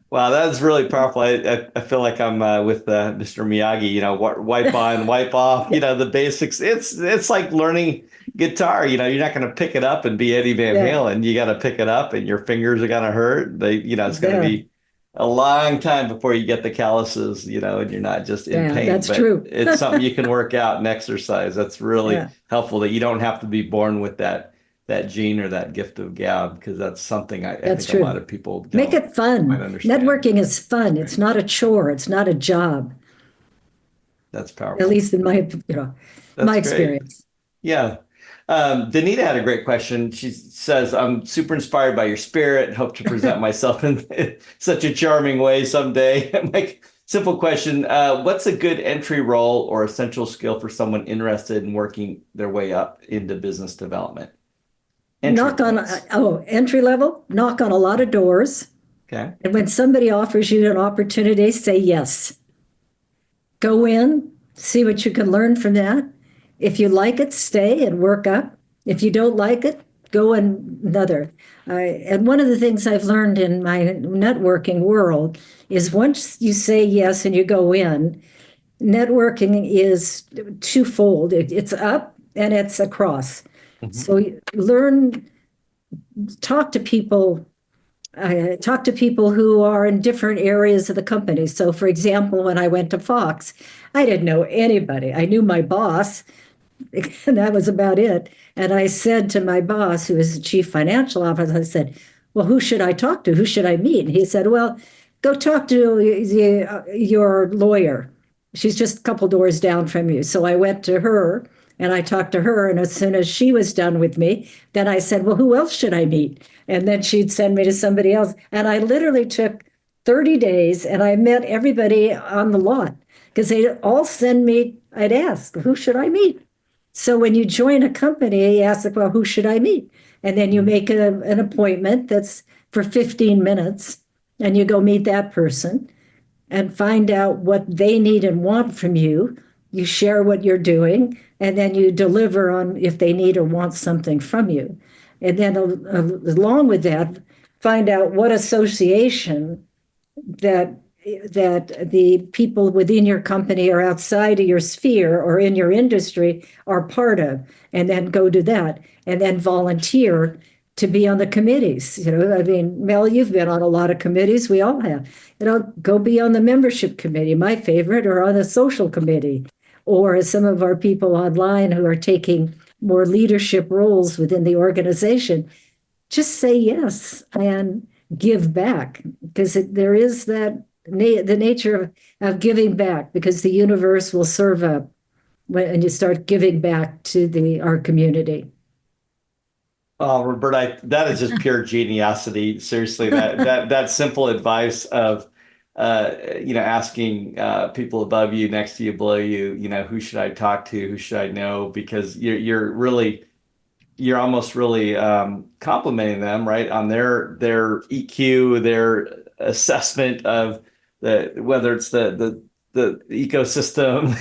Wow, that's really powerful. I feel like I'm with Mr. Miyagi, wipe on, wipe off, the basics. It's like learning guitar. You're not going to pick it up and be Eddie Van Halen. You got to pick it up and your fingers are going to hurt. It's going to be a long time before you get the calluses, and you're not just in pain. That's true. It's something you can work out and exercise. That's really helpful, that you don't have to be born with that gene or that gift of gab, because that's something I think a lot of people don't make it fun. Understand. Networking is fun. It's not a chore. It's not a job. That's powerful. At least in my my experience. Yeah. Danita had a great question. She says, I'm super inspired by your spirit and hope to present myself in such a charming way someday. Like, simple question. What's a good entry role or essential skill for someone interested in working their way up into business development? Entry level, knock on a lot of doors. Okay. And when somebody offers you an opportunity, say yes. Go in, see what you can learn from that. If you like it, stay and work up. If you don't like it, go another. And one of the things I've learned in my networking world is once you say yes and you go in, networking is twofold. It's up and it's across. So talk to people. Talk to people who are in different areas of the company. So, for example, when I went to Fox, I didn't know anybody. I knew my boss, and that was about it. And I said to my boss, who was the chief financial officer, I said, well, who should I talk to? Who should I meet? And he said, well, go talk to your lawyer. She's just a couple doors down from you. So I went to her and I talked to her. And as soon as she was done with me, then I said, well, who else should I meet? And then she'd send me to somebody else. And I literally took 30 days and I met everybody on the lot because they all send me, I'd ask, who should I meet? So when you join a company, you ask, well, who should I meet? And then you make an appointment that's for 15 minutes and you go meet that person and find out what they need and want from you. You share what you're doing, and then you deliver on if they need or want something from you. And then along with that, find out what association that the people within your company or outside of your sphere or in your industry are part of, and then go to that, and then volunteer to be on the committees. I mean, Mel, you've been on a lot of committees. We all have. Go be on the membership committee, my favorite, or on the social committee, or some of our people online who are taking more leadership roles within the organization. Just say yes and give back, because there is the nature of giving back, because the universe will serve up when you start giving back to our community. Oh, Roberta, that is just pure geniosity. Seriously, that simple advice of, asking people above you, next to you, below you, who should I talk to? Who should I know? Because you're almost really complimenting them, right, on their EQ, their assessment of whether it's the ecosystem,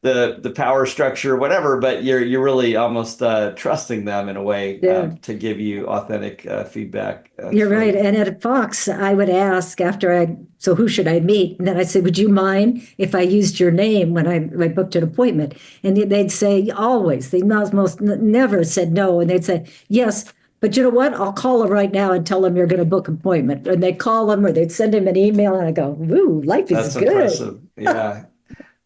the power structure, whatever, but you're really almost trusting them in a way to give you authentic feedback. You're right. And at Fox, I would ask so who should I meet? And then I said, would you mind if I used your name when I booked an appointment? And they'd say, always. They most never said no. And they'd say, yes, but you know what? I'll call them right now and tell them you're going to book an appointment. And they'd call them or they'd send them an email, and I go, woo, life is good. That's impressive. Yeah.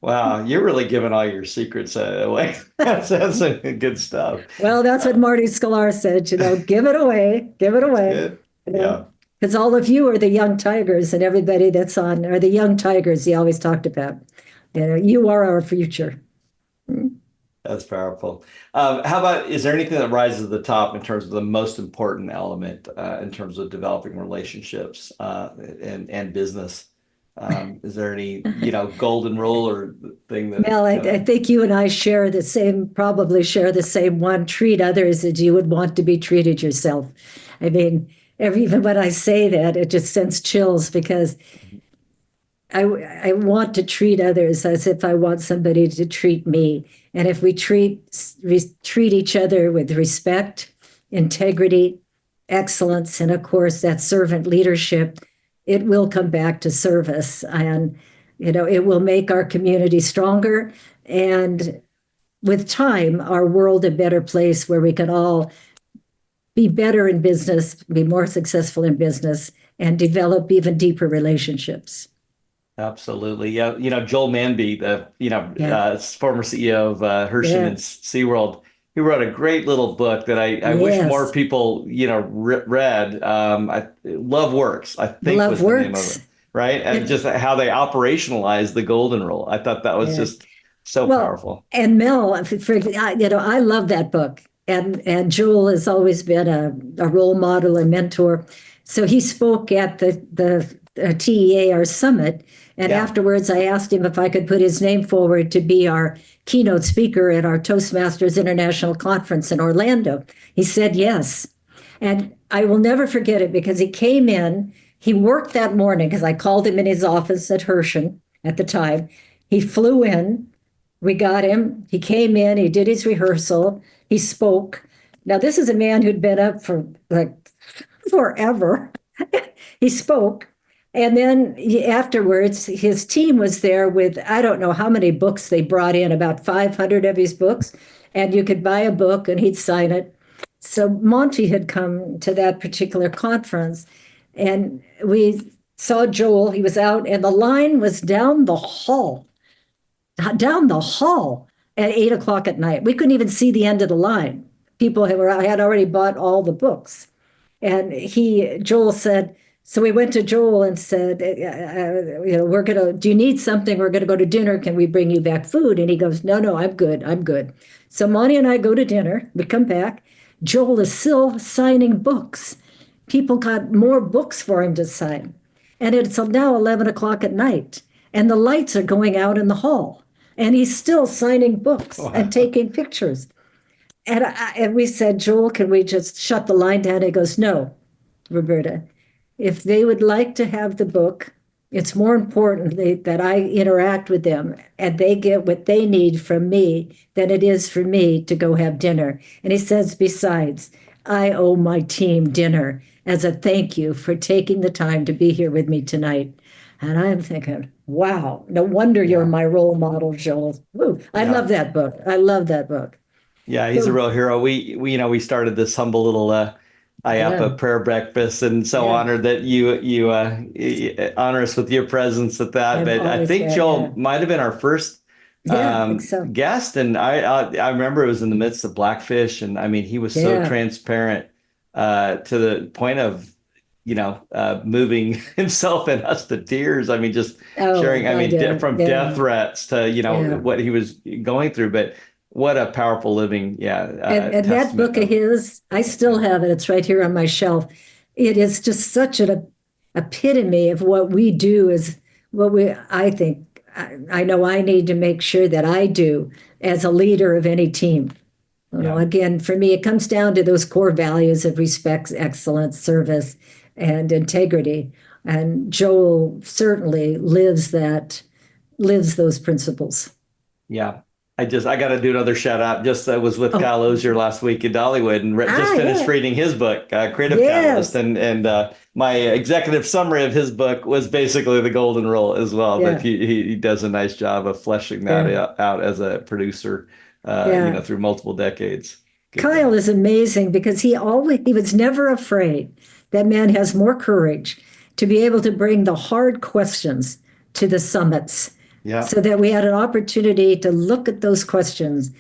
Wow, you're really giving all your secrets away. That's good stuff. Well, that's what Marty Sklar said, give it away, give it away. Yeah. Because all of you are the young tigers, and everybody that's on are the young tigers he always talked about. You are our future. That's powerful. How about, is there anything that rises to the top in terms of the most important element in terms of developing relationships and business? Is there any, golden rule or thing that? Well, I think you and I probably share the same one: treat others as you would want to be treated yourself. I mean, even when I say that, it just sends chills, because I want to treat others as if I want somebody to treat me. And if we treat each other with respect, integrity, excellence, and of course that servant leadership, it will come back to service, and it will make our community stronger, and with time our world a better place where we can all be better in business, be more successful in business, and develop even deeper relationships. Absolutely. Yeah. Joel Manby, the former CEO of Hershey and SeaWorld, he wrote a great little book that I wish more people, read. Love Works, I think was the name of it, right? And just how they operationalize the golden rule. I thought that was just So Well, powerful. and Mel, I love that book. And Joel has always been a role model and mentor. So he spoke at the TEAR summit. And Yeah. afterwards, I asked him if I could put his name forward to be our keynote speaker at our Toastmasters International Conference in Orlando. He said yes. And I will never forget it because he came in, he worked that morning because I called him in his office at Hershon at the time. He flew in, we got him, he came in, he did his rehearsal, he spoke. Now, this is a man who'd been up for like forever. He spoke. And then afterwards, his team was there with, I don't know how many books they brought in, about 500 of his books. And you could buy a book and he'd sign it. So Monty had come to that particular conference and we saw Joel. He was out and the line was down the hall at 8 o'clock at night. We couldn't even see the end of the line. People had already bought all the books. And Joel said, so we went to Joel and said, do you need something? We're going to go to dinner. Can we bring you back food? And he goes, no, I'm good. I'm good. So Monty and I go to dinner. We come back. Joel is still signing books. People got more books for him to sign. And it's now 11 o'clock at night. And the lights are going out in the hall. And he's still signing books and taking pictures. And we said, Joel, can we just shut the line down? He goes, no, Roberta. If they would like to have the book, it's more important that I interact with them and they get what they need from me than it is for me to go have dinner. And he says, besides, I owe my team dinner as a thank you for taking the time to be here with me tonight. And I'm thinking, wow, no wonder you're my role model, Joel. Woo. I love that book. I love that book. Yeah, he's a real hero. We started this humble little IAPA prayer breakfast, and so honored that you honor us with your presence at that. But I think Joel might have been our first I think so. guest, and I remember it was in the midst of Blackfish, and I mean he was so transparent to the point of moving himself and us to tears. I mean, just sharing. I mean, from death threats to what he was going through, but. What a powerful living, and that book of his, I still have it. It's right here on my shelf. It is just such an epitome of what we do is I think, I know I need to make sure that I do as a leader of any team. Again, for me, it comes down to those core values of respect, excellence, service, and integrity. And Joel certainly lives those principles. Yeah. I got to do another shout out. I was with Kyle Ozier last week in Dollywood and just finished reading his book, Creative Catalyst. And my executive summary of his book was basically the golden rule as well. Yeah. But he does a nice job of fleshing that out as a producer, through multiple decades. Kyle is amazing because he was never afraid. That man has more courage to be able to bring the hard questions to the summits. Yeah. So that we had an opportunity to look at those questions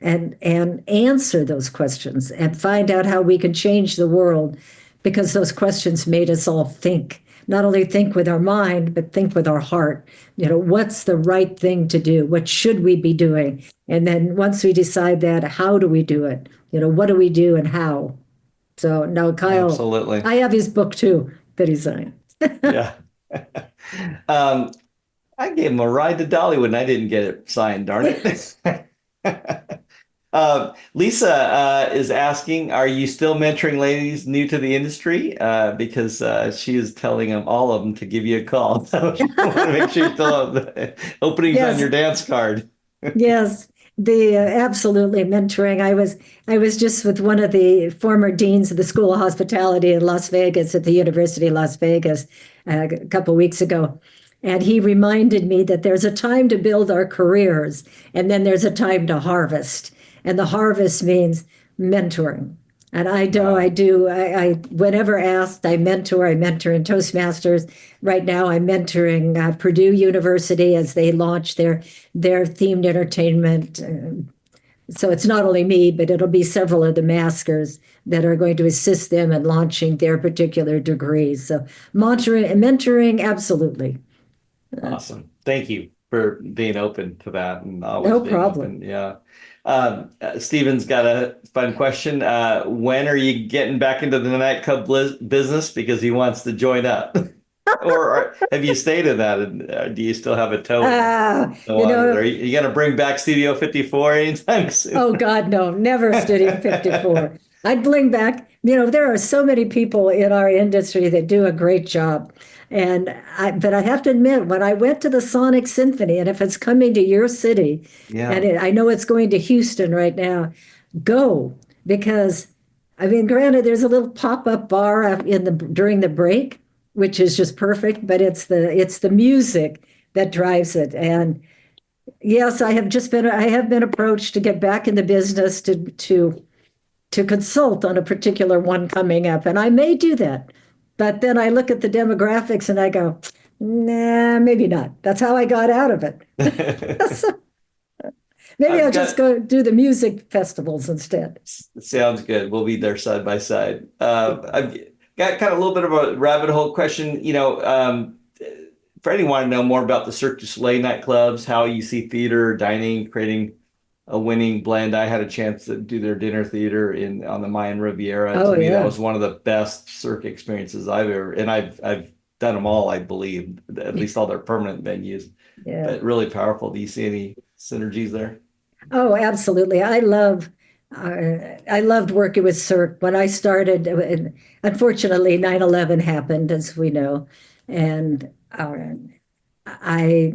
and answer those questions and find out how we could change the world because those questions made us all think, not only think with our mind, but think with our heart. What's the right thing to do? What should we be doing? And then once we decide that, how do we do it? What do we do and how? So now Kyle, absolutely. I have his book too that he signed. Yeah. I gave him a ride to Dollywood and I didn't get it signed, darn it. Lisa is asking, are you still mentoring ladies new to the industry? Because she is telling all of them to give you a call. So you want to make sure you still have openings on your dance card. Yes, absolutely mentoring. I was just with one of the former deans of the School of Hospitality in Las Vegas at the University of Las Vegas a couple of weeks ago. And he reminded me that there's a time to build our careers, and then there's a time to harvest. And the harvest means mentoring. And I whenever asked, I mentor in Toastmasters. Right now, I'm mentoring Purdue University as they launch their themed entertainment. So it's not only me, but it'll be several of the maskers that are going to assist them in launching their particular degrees. So mentoring, absolutely. Awesome. Thank you. for being open to that and always No being problem. open. Yeah. Steven's got a fun question. When are you getting back into the nightclub business? Because he wants to join up. Or have you stayed in that? And do you still have a toe in the You water there? know, Are you going to bring back Studio 54 anytime soon? oh God, no, never Studio 54. I'd bring back, there are so many people in our industry that do a great job. But I have to admit, when I went to the Sonic Symphony, and if it's coming to your city, Yeah. and I know it's going to Houston right now, go. Because, I mean, granted, there's a little pop-up bar during the break, which is just perfect, but it's the music that drives it. And yes, I have been approached to get back in the business to consult on a particular one coming up, and I may do that. But then I look at the demographics and I go, nah, maybe not. That's how I got out of it. So maybe I'll just go do the music festivals instead. Sounds good. We'll be there side by side. I've got kind of a little bit of a rabbit hole question. Freddie wanted to know more about the Cirque du Soleil nightclubs, how you see theater, dining, creating a winning blend. I had a chance to do their dinner theater on the Mayan Riviera. Oh, to me, yeah. that was one of the best Cirque experiences I've done them all, I believe, at least all their permanent venues. Yeah. But really powerful. Do you see any synergies there? Oh, absolutely. I loved working with Cirque when I started. Unfortunately, 9/11 happened, as we know, and I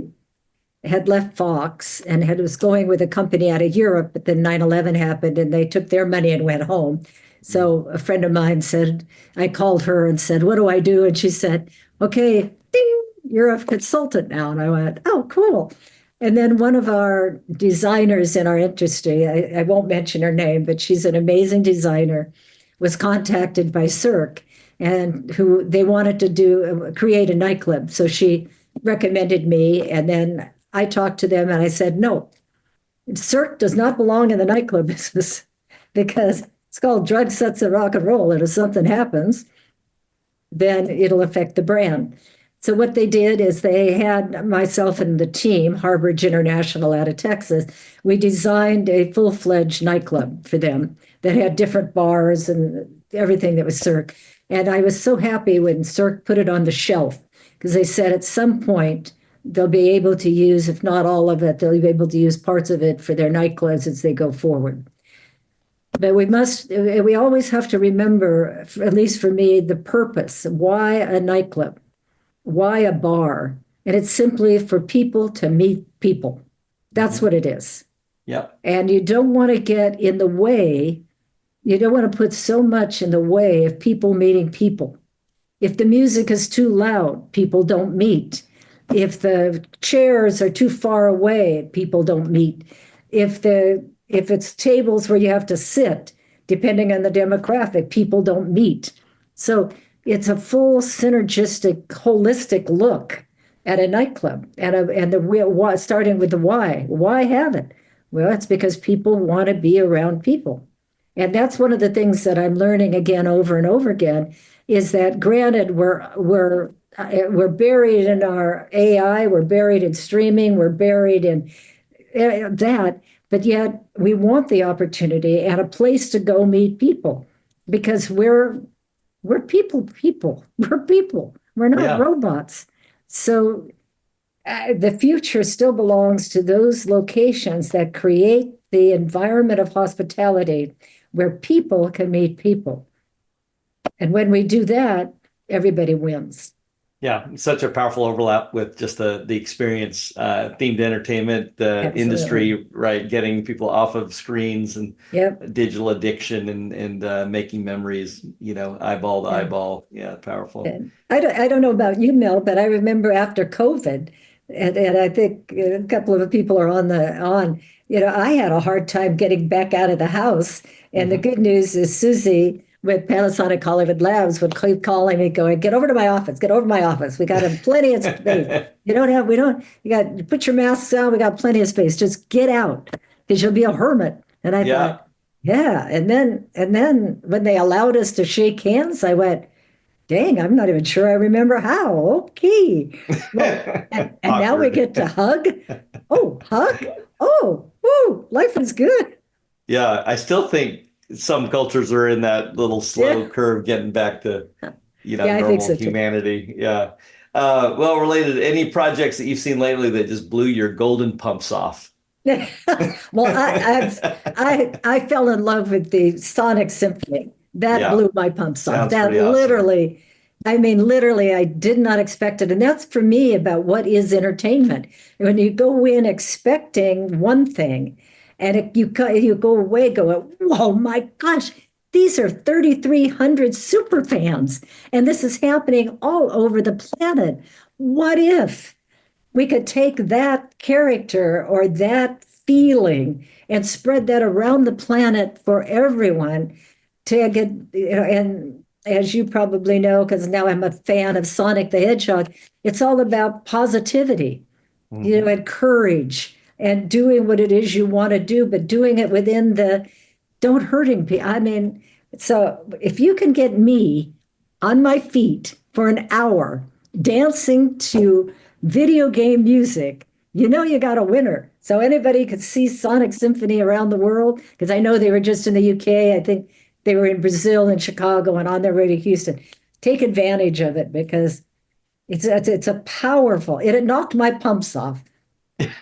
had left Fox and was going with a company out of Europe, but then 9/11 happened and they took their money and went home. So a friend of mine said, I called her and said, what do I do? And she said, okay, ding, you're a consultant now. And I went, oh, cool. And then one of our designers in our industry, I won't mention her name, but she's an amazing designer, was contacted by Cirque and who they wanted to create a nightclub. So she recommended me, and then I talked to them and I said, no, Cirque does not belong in the nightclub business because it's called drug, sets, and rock and roll. And if something happens, then it'll affect the brand. So what they did is they had myself and the team, Harbridge International out of Texas, we designed a full-fledged nightclub for them that had different bars and everything that was Cirque. And I was so happy when Cirque put it on the shelf because they said at some point, they'll be able to use, if not all of it, they'll be able to use parts of it for their nightclubs as they go forward. But we always have to remember, at least for me, the purpose. Why a nightclub? Why a bar? And it's simply for people to meet people. That's what it is. Yep. And you don't want to get in the way. You don't want to put so much in the way of people meeting people. If the music is too loud, people don't meet. If the chairs are too far away, people don't meet. If it's tables where you have to sit, depending on the demographic, people don't meet. So it's a full synergistic, holistic look at a nightclub, starting with the why. Why have it? Well, it's because people want to be around people. And that's one of the things that I'm learning again over and over again is that granted, we're buried in our AI, we're buried in streaming, we're buried in that, but yet we want the opportunity and a place to go meet people because we're people. We're people. We're not robots. So the future still belongs to those locations that create the environment of hospitality where people can meet people. And when we do that, everybody wins. Yeah, such a powerful overlap with just the experience, themed entertainment, the Absolutely. Industry, right? Getting people off of screens and Yep. digital addiction and making memories, eyeball to eyeball. Yeah, powerful. And I don't know about you, Mel, but I remember after COVID, and I think a couple of the people are I had a hard time getting back out of the house. And the good news is Susie with Panasonic Hollywood Labs would keep calling me going, get over to my office, get over to my office. We got plenty of space. You got put your masks on. We got plenty of space. Just get out because you'll be a hermit. And I thought, yeah. And then when they allowed us to shake hands, I went, dang, I'm not even sure I remember how. Okay. Well, and now we get to hug. Oh, hug. Oh, woo, life is good. Yeah, I still think some cultures are in that little slow curve getting back to, I think normal so too. humanity. Yeah. Well, related, any projects that you've seen lately that just blew your golden pumps off? Well, I fell in love with the Sonic Symphony. That Yeah, blew my pumps off. sounds That pretty awesome. literally, I did not expect it. And that's for me about what is entertainment. When you go in expecting one thing, and you go away going, "Whoa, my gosh, these are 3,300 super fans, and this is happening all over the planet. What if we could take that character or that feeling and spread that around the planet for everyone to get, and as you probably know, because now I'm a fan of Sonic the Hedgehog, it's all about positivity, and courage and doing what it is you want to do, but doing it within the don't hurting people. I mean, so if you can get me on my feet for an hour dancing to video game music, you got a winner. So anybody could see Sonic Symphony around the world, because I know they were just in the UK. I think they were in Brazil and Chicago and on their way to Houston. Take advantage of it because it's a powerful. It had knocked my pumps off.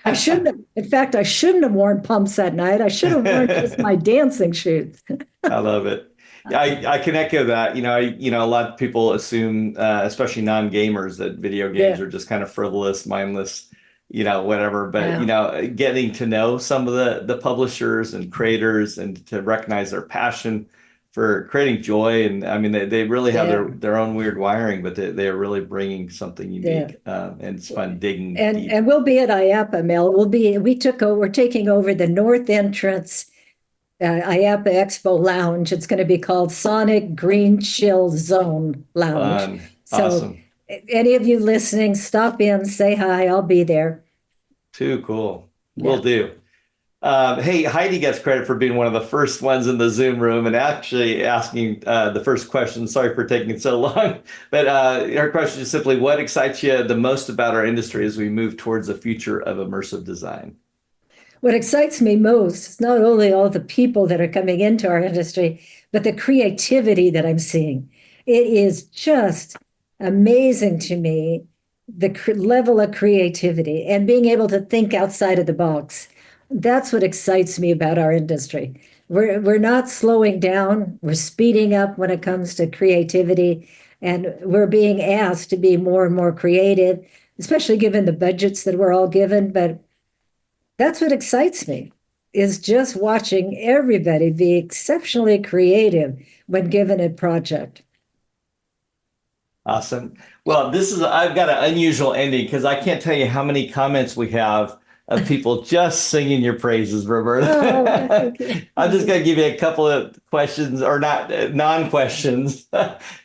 I shouldn't have. In fact, I shouldn't have worn pumps that night. I should have worn just my dancing shoes. I love it. Yeah, I can echo that. A lot of people assume, especially non-gamers, that video games are just kind of frivolous, mindless, whatever. But getting to know some of the publishers and creators and to recognize their passion for creating joy, and I mean they really have their own weird wiring, but they are really bringing something unique, and it's fun digging deep. And we'll be at IAPA, Mel. We're taking over the north entrance. IAPA Expo Lounge. It's going to be called Sonic Green Chill Zone Lounge. Fun. So Awesome. any of you listening, stop in, say hi. I'll be there. Too cool. Will do. Hey, Heidi gets credit for being one of the first ones in the Zoom room and actually asking the first question. Sorry for taking so long, but her question is simply, what excites you the most about our industry as we move towards the future of immersive design? What excites me most is not only all the people that are coming into our industry, but the creativity that I'm seeing. It is just amazing to me, the level of creativity and being able to think outside of the box. That's what excites me about our industry. We're not slowing down. We're speeding up when it comes to creativity, and we're being asked to be more and more creative, especially given the budgets that we're all given. But that's what excites me, is just watching everybody be exceptionally creative when given a project. Awesome. Well, I've got an unusual ending because I can't tell you how many comments we have of people just singing your praises, Roberta. I'm just going to give you a couple of questions, or not non-questions.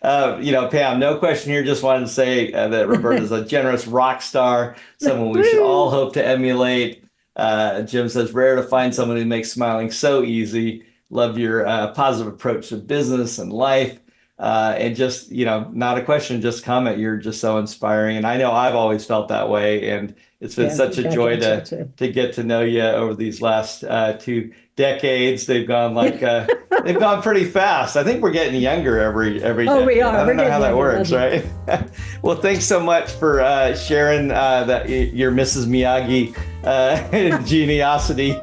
Pam, no question here. Just wanted to say that Roberta is a generous rock star, someone we should all hope to emulate. Jim says, rare to find someone who makes smiling so easy. Love your positive approach to business and life. And just, not a question, just comment. You're just so inspiring. And I know I've always felt that way. And it's been such a joy to get to know you over these last 2 decades. They've gone they've gone pretty fast. I think we're getting younger every day. Oh, we are. I don't know how that works, right? Well, thanks so much for sharing that your Mrs. Miyagi geniosity.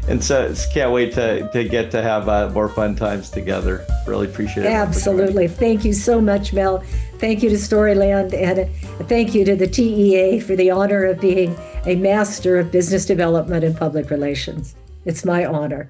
and so can't wait to get to have more fun times together. Really appreciate it. Absolutely. Thank you so much, Mel. Thank you to Storyland, and thank you to the TEA for the honor of being a master of business development and public relations. It's my honor.